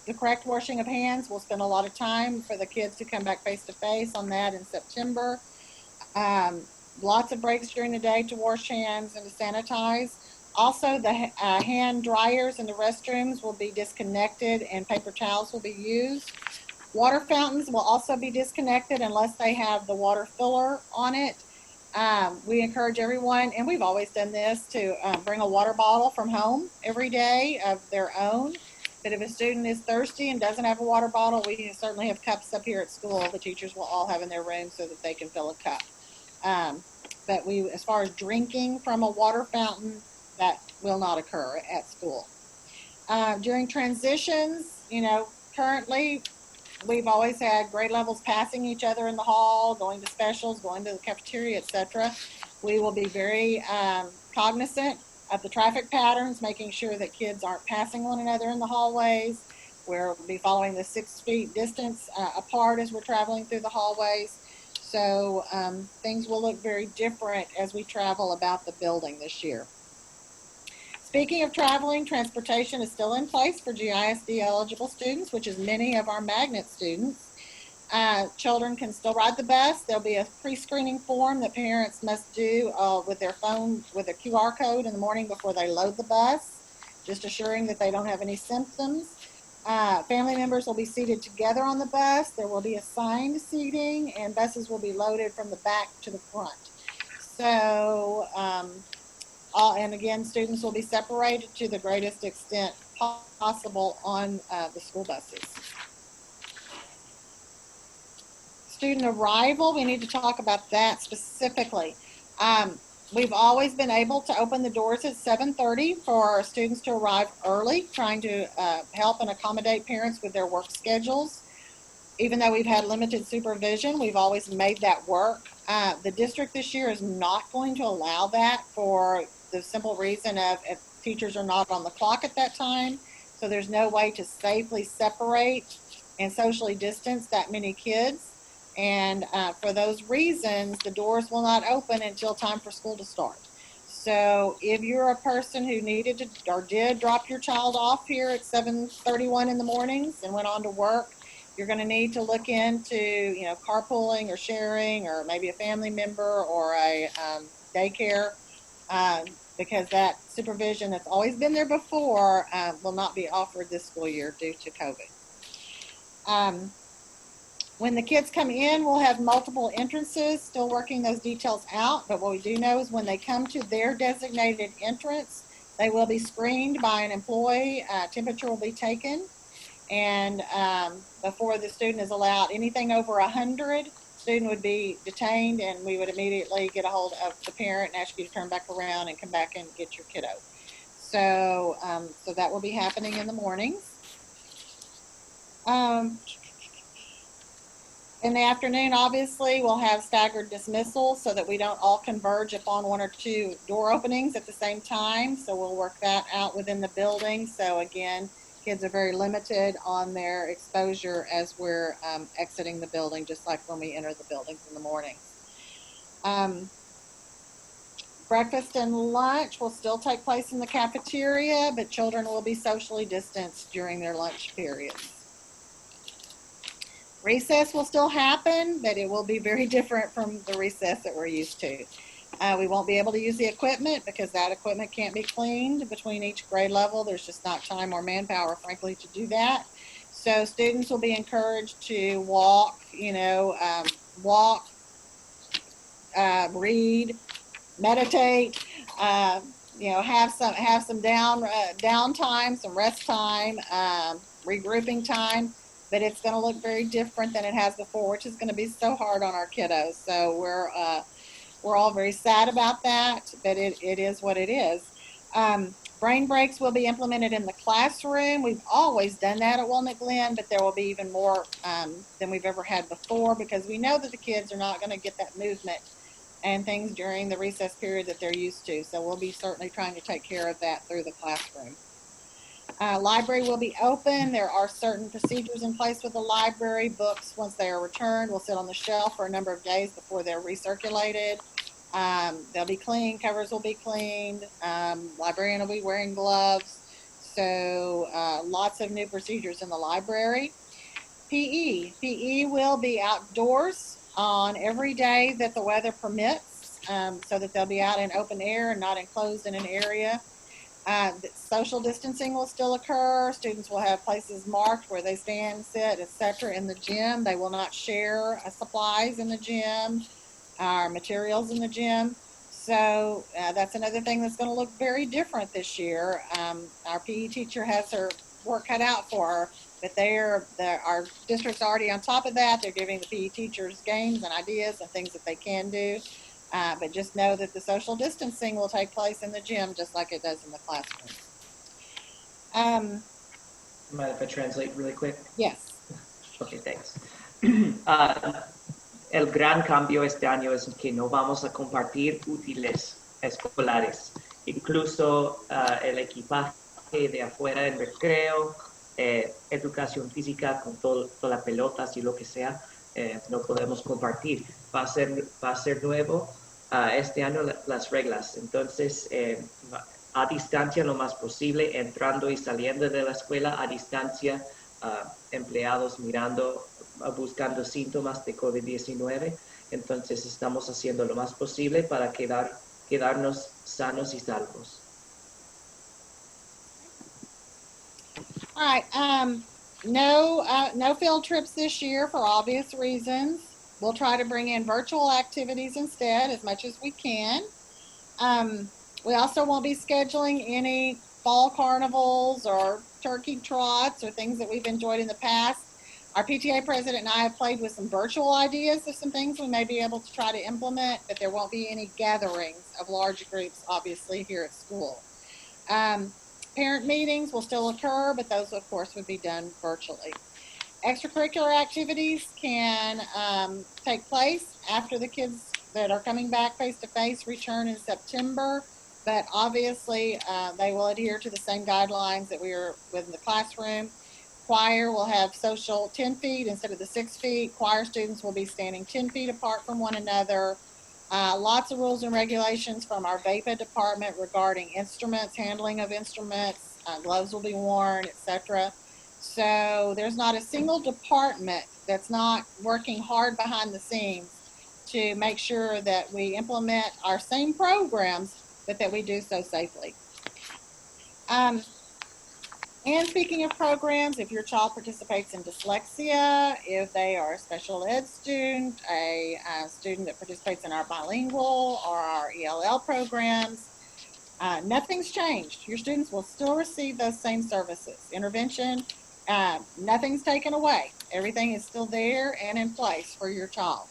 the correct washing of hands. We'll spend a lot of time for the kids to come back face-to-face on that in September. Lots of breaks during the day to wash hands and to sanitize. Also, the hand dryers in the restrooms will be disconnected and paper towels will be used. Water fountains will also be disconnected unless they have the water filler on it. We encourage everyone, and we've always done this, to bring a water bottle from home every day of their own. But if a student is thirsty and doesn't have a water bottle, we certainly have cups up here at school. The teachers will all have in their room so that they can fill a cup. But as far as drinking from a water fountain, that will not occur at school. During transitions, currently, we've always had grade levels passing each other in the hall, going to specials, going to the cafeteria, etc. We will be very cognizant of the traffic patterns, making sure that kids aren't passing one another in the hallways. We'll be following the 6 feet distance apart as we're traveling through the hallways. So things will look very different as we travel about the building this year. Speaking of traveling, transportation is still in place for GISD eligible students, which is many of our magnet students. Children can still ride the bus. There'll be a pre-screening form that parents must do with their phone with a QR code in the morning before they load the bus, just assuring that they don't have any symptoms. Family members will be seated together on the bus. There will be assigned seating, and buses will be loaded from the back to the front. So, and again, students will be separated to the greatest extent possible on the school buses. Student arrival, we need to talk about that specifically. We've always been able to open the doors at 7:30 for students to arrive early, trying to help and accommodate parents with their work schedules. Even though we've had limited supervision, we've always made that work. The district this year is not going to allow that for the simple reason of if teachers are not on the clock at that time. So there's no way to safely separate and socially distance that many kids. And for those reasons, the doors will not open until time for school to start. So if you're a person who needed to or did drop your child off here at 7:31 in the mornings and went on to work, you're going to need to look into, you know, carpooling or sharing, or maybe a family member or a daycare, because that supervision that's always been there before will not be offered this school year due to COVID. When the kids come in, we'll have multiple entrances, still working those details out, but what we do know is when they come to their designated entrance, they will be screened by an employee, temperature will be taken, and before the student is allowed anything over 100, student would be detained, and we would immediately get a hold of the parent and ask you to turn back around and come back and get your kiddo. So, so that will be happening in the mornings. In the afternoon, obviously, we'll have staggered dismissal so that we don't all converge upon 1 or 2 door openings at the same time. So we'll work that out within the building. So again, kids are very limited on their exposure as we're exiting the building, just like when we enter the buildings in the morning. Breakfast and lunch will still take place in the cafeteria, but children will be socially distanced during their lunch periods. Recess will still happen, but it will be very different from the recess that we're used to. We won't be able to use the equipment because that equipment can't be cleaned between each grade level. There's just not time or manpower, frankly, to do that. So students will be encouraged to walk, you know, read, meditate, you know, have some downtime, some rest time, regrouping time. But it's going to look very different than it has before, which is going to be so hard on our kiddos. So we're all very sad about that, but it is what it is. Brain breaks will be implemented in the classroom. We've always done that at Walnut Glen, but there will be even more than we've ever had before, because we know that the kids are not going to get that movement and things during the recess period that they're used to. So we'll be certainly trying to take care of that through the classroom. Library will be open. There are certain procedures in place with the library. Books, once they are returned, will sit on the shelf for a number of days before they're recirculated. They'll be cleaned, covers will be cleaned, librarian will be wearing gloves. So lots of new procedures in the library. PE will be outdoors on every day that the weather permits, so that they'll be out in open air and not enclosed in an area. Social distancing will still occur. Students will have places marked where they stand, sit, etc. in the gym. They will not share supplies in the gym, or materials in the gym. So that's another thing that's going to look very different this year. Our PE teacher has her work cut out for her, but our district's already on top of that. They're giving the PE teachers games and ideas and things that they can do. But just know that the social distancing will take place in the gym just like it does in the classroom. Mind if I translate really quick? Yes. Okay, thanks. El gran cambio este año es que no vamos a compartir útiles escolares, incluso el equipaje de afuera en recreo, educación física con todas las pelotas y lo que sea, no podemos compartir. Va a ser nuevo este año las reglas. Entonces, a distancia lo más posible, entrando y saliendo de la escuela a distancia, empleados mirando, buscando síntomas de COVID-19. Entonces, estamos haciendo lo más posible para quedarnos sanos y salvos. All right, no field trips this year for obvious reasons. We'll try to bring in virtual activities instead as much as we can. We also won't be scheduling any fall carnivals or turkey trots or things that we've enjoyed in the past. Our PTA president and I have played with some virtual ideas of some things we may be able to try to implement, but there won't be any gatherings of large groups, obviously, here at school. Parent meetings will still occur, but those, of course, would be done virtually. Extracurricular activities can take place after the kids that are coming back face-to-face return in September, but obviously they will adhere to the same guidelines that we are within the classroom. Choir will have social 10 feet instead of the 6 feet. Choir students will be standing 10 feet apart from one another. Lots of rules and regulations from our VAPA department regarding instruments, handling of instruments, gloves will be worn, etc. So there's not a single department that's not working hard behind the scenes to make sure that we implement our same programs, but that we do so safely. And speaking of programs, if your child participates in dyslexia, if they are a special ed student, a student that participates in our bilingual or our ELL programs, nothing's changed. Your students will still receive those same services. Intervention, nothing's taken away. Everything is still there and in place for your child.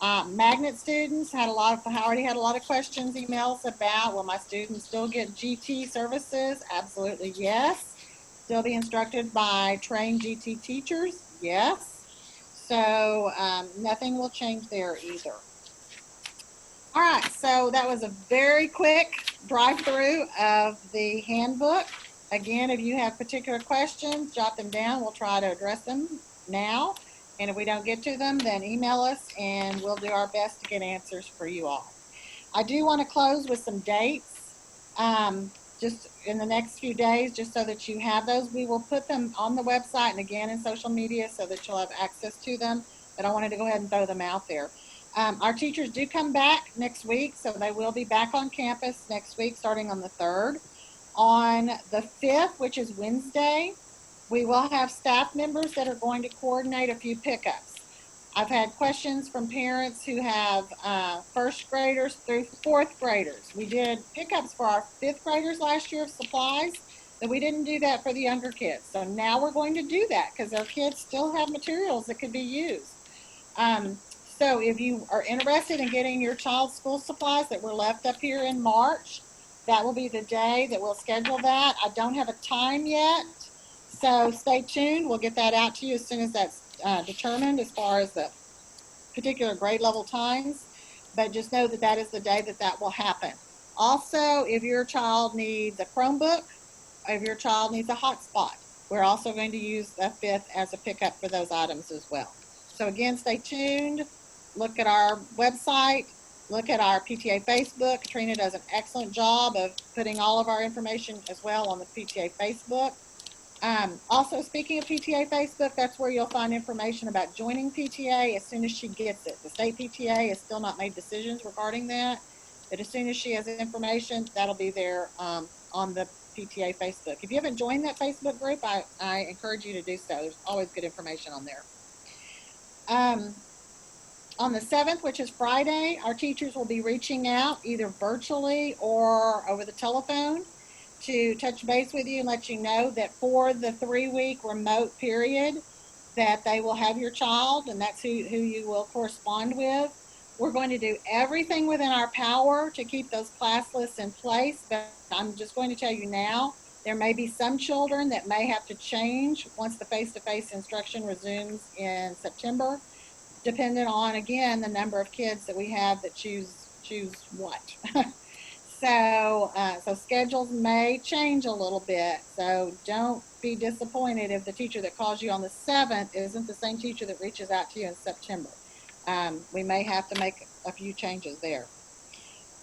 Magnet students already had a lot of questions, emails about, will my students still get GT services? Absolutely yes. Still be instructed by trained GT teachers? Yes. So nothing will change there either. All right, so that was a very quick drive-through of the handbook. Again, if you have particular questions, jot them down. We'll try to address them now. And if we don't get to them, then email us and we'll do our best to get answers for you all. I do want to close with some dates. Just in the next few days, just so that you have those. We will put them on the website and again in social media so that you'll have access to them. But I wanted to go ahead and throw them out there. Our teachers do come back next week, so they will be back on campus next week, starting on the 3rd. On the 5th, which is Wednesday, we will have staff members that are going to coordinate a few pickups. I've had questions from parents who have first graders through fourth graders. We did pickups for our 5th graders last year of supplies, but we didn't do that for the younger kids. So now we're going to do that because our kids still have materials that could be used. So if you are interested in getting your child's school supplies that were left up here in March, that will be the day that we'll schedule that. I don't have a time yet, so stay tuned. We'll get that out to you as soon as that's determined as far as the particular grade level times, but just know that that is the day that that will happen. Also, if your child needs a Chromebook, if your child needs a hotspot, we're also going to use the 5th as a pickup for those items as well. So again, stay tuned. Look at our website. Look at our PTA Facebook. Katrina does an excellent job of putting all of our information as well on the PTA Facebook. Also, speaking of PTA Facebook, that's where you'll find information about joining PTA as soon as she gets it. The state PTA has still not made decisions regarding that, but as soon as she has information, that'll be there on the PTA Facebook. If you haven't joined that Facebook group, I encourage you to do so. There's always good information on there. On the 7th, which is Friday, our teachers will be reaching out either virtually or over the telephone to touch base with you and let you know that for the 3-week remote period that they will have your child, and that's who you will correspond with. We're going to do everything within our power to keep those class lists in place, but I'm just going to tell you now, there may be some children that may have to change once the face-to-face instruction resumes in September, depending on, again, the number of kids that we have that choose what. So schedules may change a little bit. So don't be disappointed if the teacher that calls you on the 7th isn't the same teacher that reaches out to you in September. We may have to make a few changes there.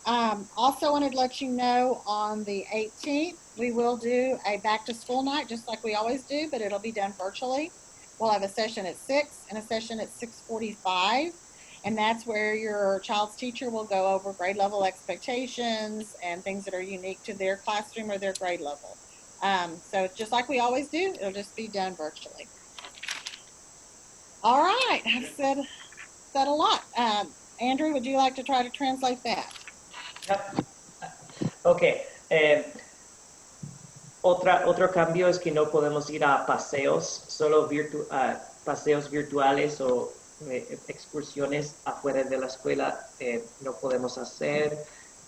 Also wanted to let you know on the 18th, we will do a back to school night, just like we always do, but it'll be done virtually. We'll have a session at 6 and a session at 6:45. And that's where your child's teacher will go over grade level expectations and things that are unique to their classroom or their grade level. So just like we always do, it'll just be done virtually. All right, I've said a lot. Andrew, would you like to try to translate that? Yep. Okay. Otro cambio es que no podemos ir a paseos, solo paseos virtuales o excursiones afuera de la escuela no podemos hacer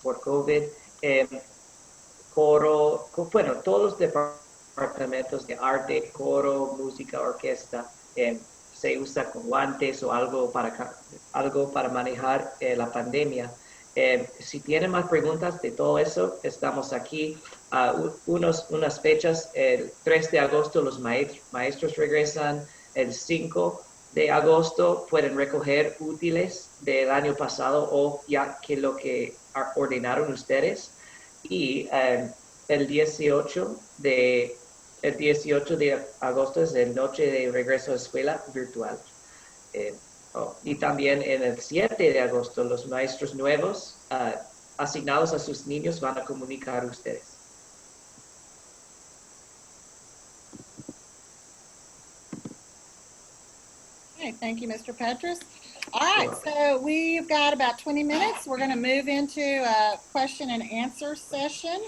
por COVID. Coro, bueno, todos los departamentos de arte, coro, música, orquesta, se usa con guantes o algo para manejar la pandemia. Si tienen más preguntas de todo eso, estamos aquí. Unas fechas, el 3 de agosto los maestros regresan, el 5 de agosto pueden recoger útiles del año pasado o ya que lo que ordenaron ustedes. Y el 18 de agosto es la noche de regreso a escuela virtual. Y también en el 7 de agosto los maestros nuevos asignados a sus niños van a comunicar a ustedes. Okay, thank you, Mr. Petrus. All right, so we've got about 20 minutes. We're going to move into a question and answer session.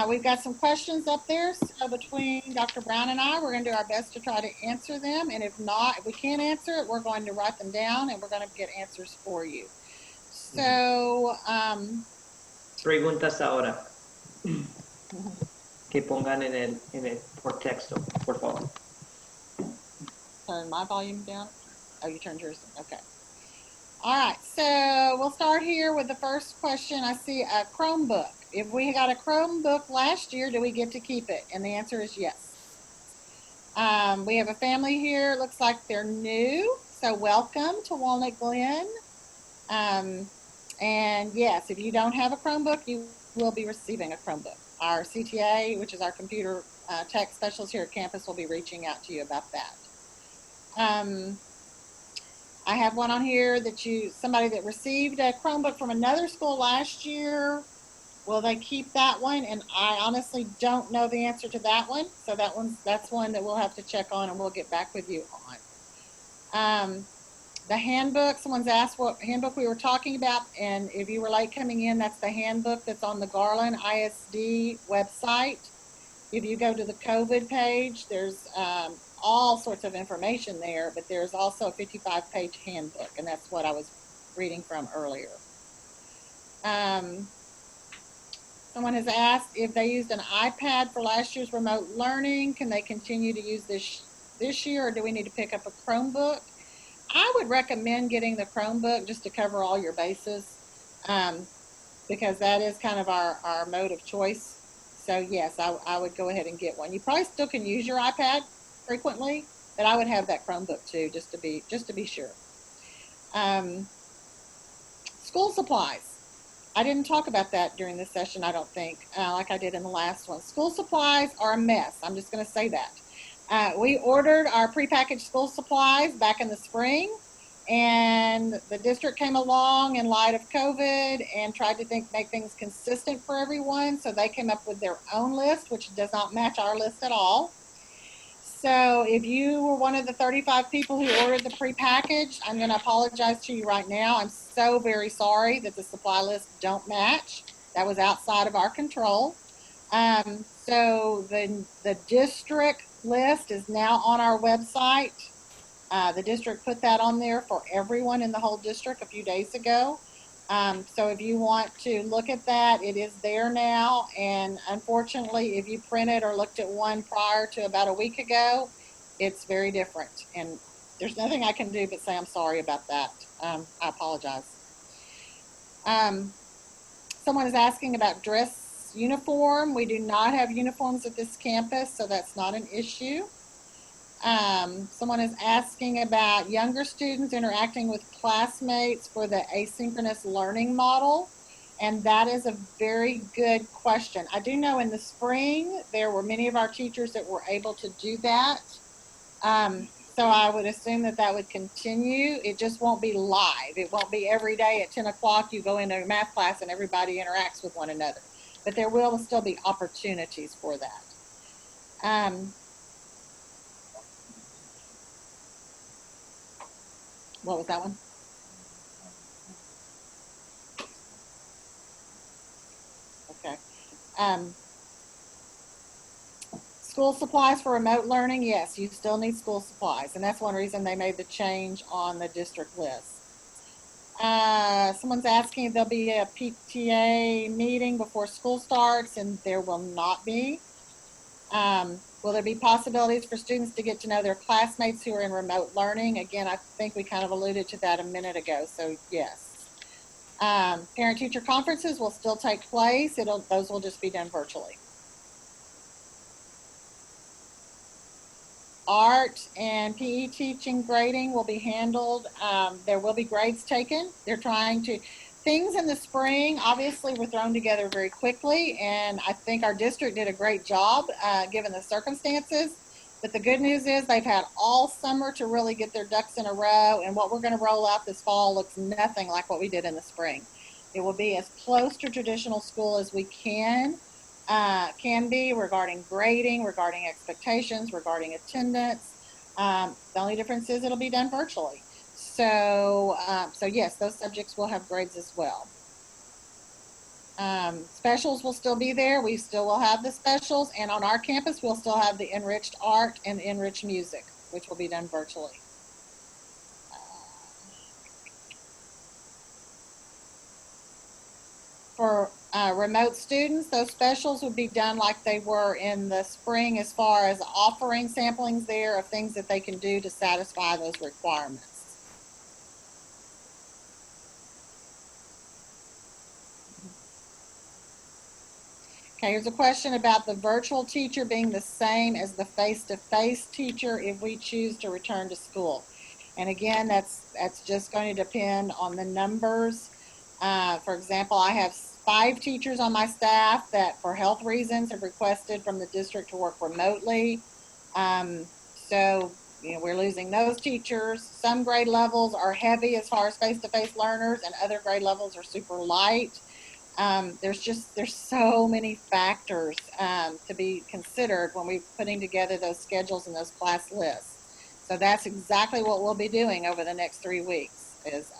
We've got some questions up there. So between Dr. Brown and I, we're going to do our best to try to answer them. And if not, if we can't answer it, we're going to write them down and we're going to get answers for you. So, preguntas ahora. Que pongan en el por texto, por favor. Turn my volume down. Oh, you turned yours down. Okay. All right, so we'll start here with the first question. I see a Chromebook. If we got a Chromebook last year, do we get to keep it? And the answer is yes. We have a family here. It looks like they're new. So welcome to Walnut Glen. And yes, if you don't have a Chromebook, you will be receiving a Chromebook. Our CTA, which is our computer tech specialist here at campus, will be reaching out to you about that. I have one on here that somebody that received a Chromebook from another school last year. Will they keep that one? And I honestly don't know the answer to that one. So that's one that we'll have to check on and we'll get back with you on. The handbook, someone's asked what handbook we were talking about. And if you were late coming in, that's the handbook that's on the Garland ISD website. If you go to the COVID page, there's all sorts of information there, but there's also a 55-page handbook, and that's what I was reading from earlier. Someone has asked if they used an iPad for last year's remote learning, can they continue to use this year, or do we need to pick up a Chromebook? I would recommend getting the Chromebook just to cover all your bases, because that is kind of our mode of choice. So yes, I would go ahead and get one. You probably still can use your iPad frequently, but I would have that Chromebook too, just to be sure. School supplies. I didn't talk about that during this session, I don't think, like I did in the last one. School supplies are a mess. I'm just going to say that. We ordered our prepackaged school supplies back in the spring, and the district came along in light of COVID and tried to make things consistent for everyone. So they came up with their own list, which does not match our list at all. So if you were one of the 35 people who ordered the prepackaged, I'm going to apologize to you right now. I'm so very sorry that the supply list don't match. That was outside of our control. So the district list is now on our website. The district put that on there for everyone in the whole district a few days ago. So if you want to look at that, it is there now. And unfortunately, if you printed or looked at one prior to about a week ago, it's very different. And there's nothing I can do but say I'm sorry about that. I apologize. Someone is asking about dress uniform. We do not have uniforms at this campus, so that's not an issue. Someone is asking about younger students interacting with classmates for the asynchronous learning model. And that is a very good question. I do know in the spring, there were many of our teachers that were able to do that. So I would assume that that would continue. It just won't be live. It won't be every day at 10 o'clock you go into a math class and everybody interacts with one another. But there will still be opportunities for that. What was that one? Okay. School supplies for remote learning, yes, you still need school supplies, and that's one reason they made the change on the district list. Someone's asking if there'll be a PTA meeting before school starts, and there will not be. Will there be possibilities for students to get to know their classmates who are in remote learning? Again, I think we kind of alluded to that a minute ago, so yes. Parent-teacher conferences will still take place. Those will just be done virtually. Art and PE teaching grading will be handled. There will be grades taken. They're trying to, things in the spring obviously were thrown together very quickly, and I think our district did a great job given the circumstances. But the good news is they've had all summer to really get their ducks in a row, and what we're going to roll out this fall looks nothing like what we did in the spring. It will be as close to traditional school as we can be regarding grading, regarding expectations, regarding attendance. The only difference is it'll be done virtually. So yes, those subjects will have grades as well. Specials will still be there. We still will have the specials, and on our campus, we'll still have the enriched art and enriched music, which will be done virtually. For remote students, those specials would be done like they were in the spring as far as offering samplings there of things that they can do to satisfy those requirements. Okay, here's a question about the virtual teacher being the same as the face-to-face teacher if we choose to return to school. And again, that's just going to depend on the numbers. For example, I have 5 teachers on my staff that for health reasons have requested from the district to work remotely. So, we're losing those teachers. Some grade levels are heavy as far as face-to-face learners, and other grade levels are super light. There's so many factors to be considered when we're putting together those schedules and those class lists. So that's exactly what we'll be doing over the next 3 weeks is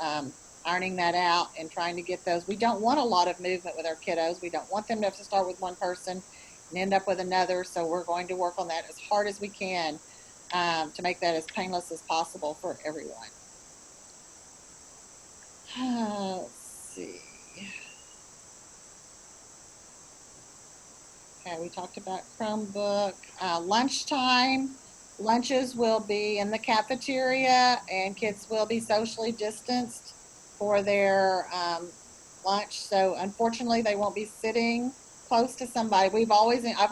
ironing that out and trying to get those. We don't want a lot of movement with our kiddos. We don't want them to have to start with one person and end up with another. So we're going to work on that as hard as we can to make that as painless as possible for everyone. Let's see. Okay, we talked about Chromebook. Lunchtime. Lunches will be in the cafeteria, and kids will be socially distanced for their lunch. So unfortunately, they won't be sitting close to somebody. I've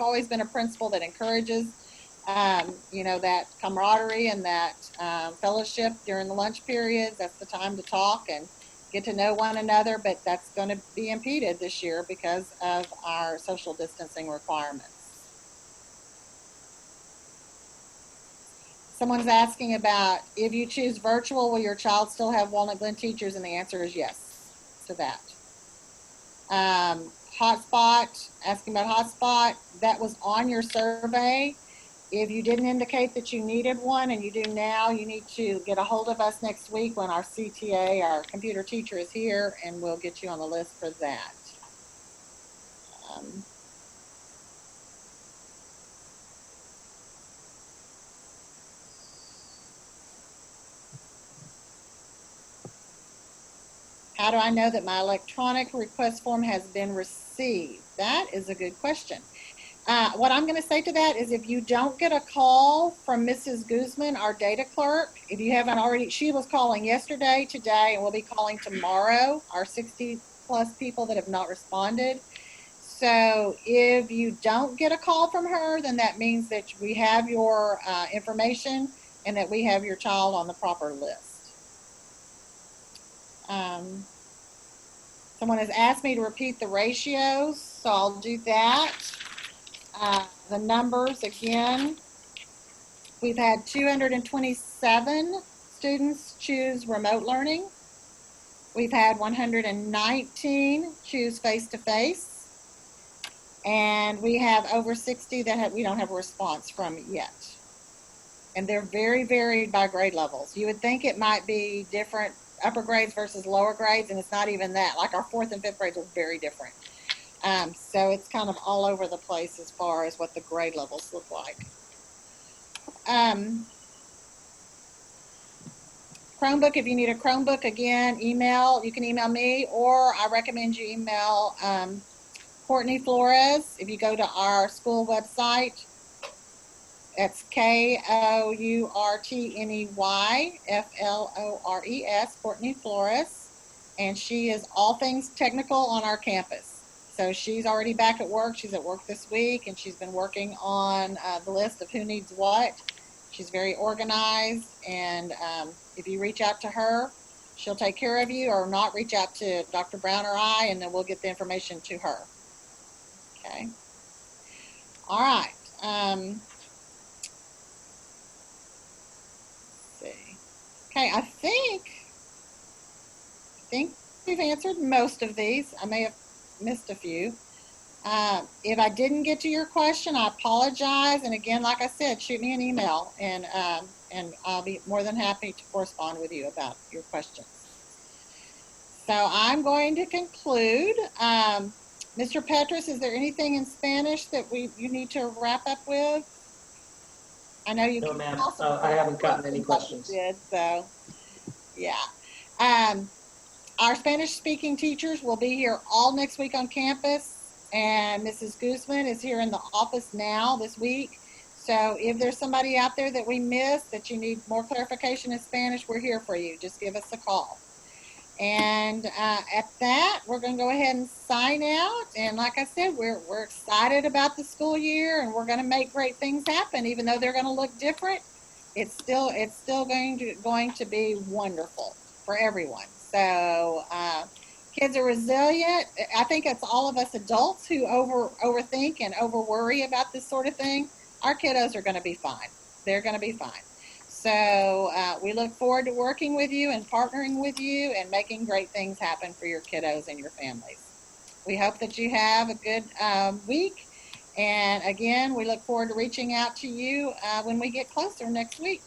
always been a principal that encourages, that camaraderie and that fellowship during the lunch periods. That's the time to talk and get to know one another, but that's going to be impeded this year because of our social distancing requirements. Someone's asking about if you choose virtual, will your child still have Walnut Glen teachers? And the answer is yes to that. Hotspot, asking about hotspot, that was on your survey. If you didn't indicate that you needed one and you do now, you need to get a hold of us next week when our CTA, our computer teacher, is here, and we'll get you on the list for that. How do I know that my electronic request form has been received? That is a good question. What I'm going to say to that is if you don't get a call from Mrs. Guzman, our data clerk, if you haven't already, she was calling yesterday, today, and we'll be calling tomorrow, our 60 plus people that have not responded. So if you don't get a call from her, then that means that we have your information and that we have your child on the proper list. Someone has asked me to repeat the ratios, so I'll do that. The numbers again, we've had 227 students choose remote learning. We've had 119 choose face-to-face. And we have over 60 that we don't have a response from yet. And they're very varied by grade levels. You would think it might be different upper grades versus lower grades, and it's not even that. Like our 4th and 5th grades are very different. So it's kind of all over the place as far as what the grade levels look like. Chromebook, if you need a Chromebook, again, email. You can email me, or I recommend you email Courtney Flores. If you go to our school website, that's KOURTNEYFLORES, Courtney Flores, and she is all things technical on our campus. So she's already back at work. She's at work this week, and she's been working on the list of who needs what. She's very organized, and if you reach out to her, she'll take care of you, or not, reach out to Dr. Brown or I, and then we'll get the information to her. Okay. All right. Let's see. Okay, I think we've answered most of these. I may have missed a few. If I didn't get to your question, I apologize. And again, like I said, shoot me an email, and I'll be more than happy to correspond with you about your questions. So I'm going to conclude. Mr. Petrus, is there anything in Spanish that you need to wrap up with? I know you. No, ma'am. I haven't gotten any questions. So, yeah. Our Spanish-speaking teachers will be here all next week on campus, and Mrs. Guzman is here in the office now this week. So if there's somebody out there that we missed, that you need more clarification in Spanish, we're here for you. Just give us a call. And at that, we're going to go ahead and sign out. And like I said, we're excited about the school year, and we're going to make great things happen. Even though they're going to look different, it's still going to be wonderful for everyone. So kids are resilient. I think it's all of us adults who overthink and over worry about this sort of thing. Our kiddos are going to be fine. They're going to be fine. So we look forward to working with you and partnering with you and making great things happen for your kiddos and your families. We hope that you have a good week. And again, we look forward to reaching out to you when we get closer next week.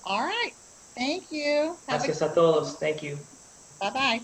All right. Thank you. Gracias a todos. Thank you. Bye-bye.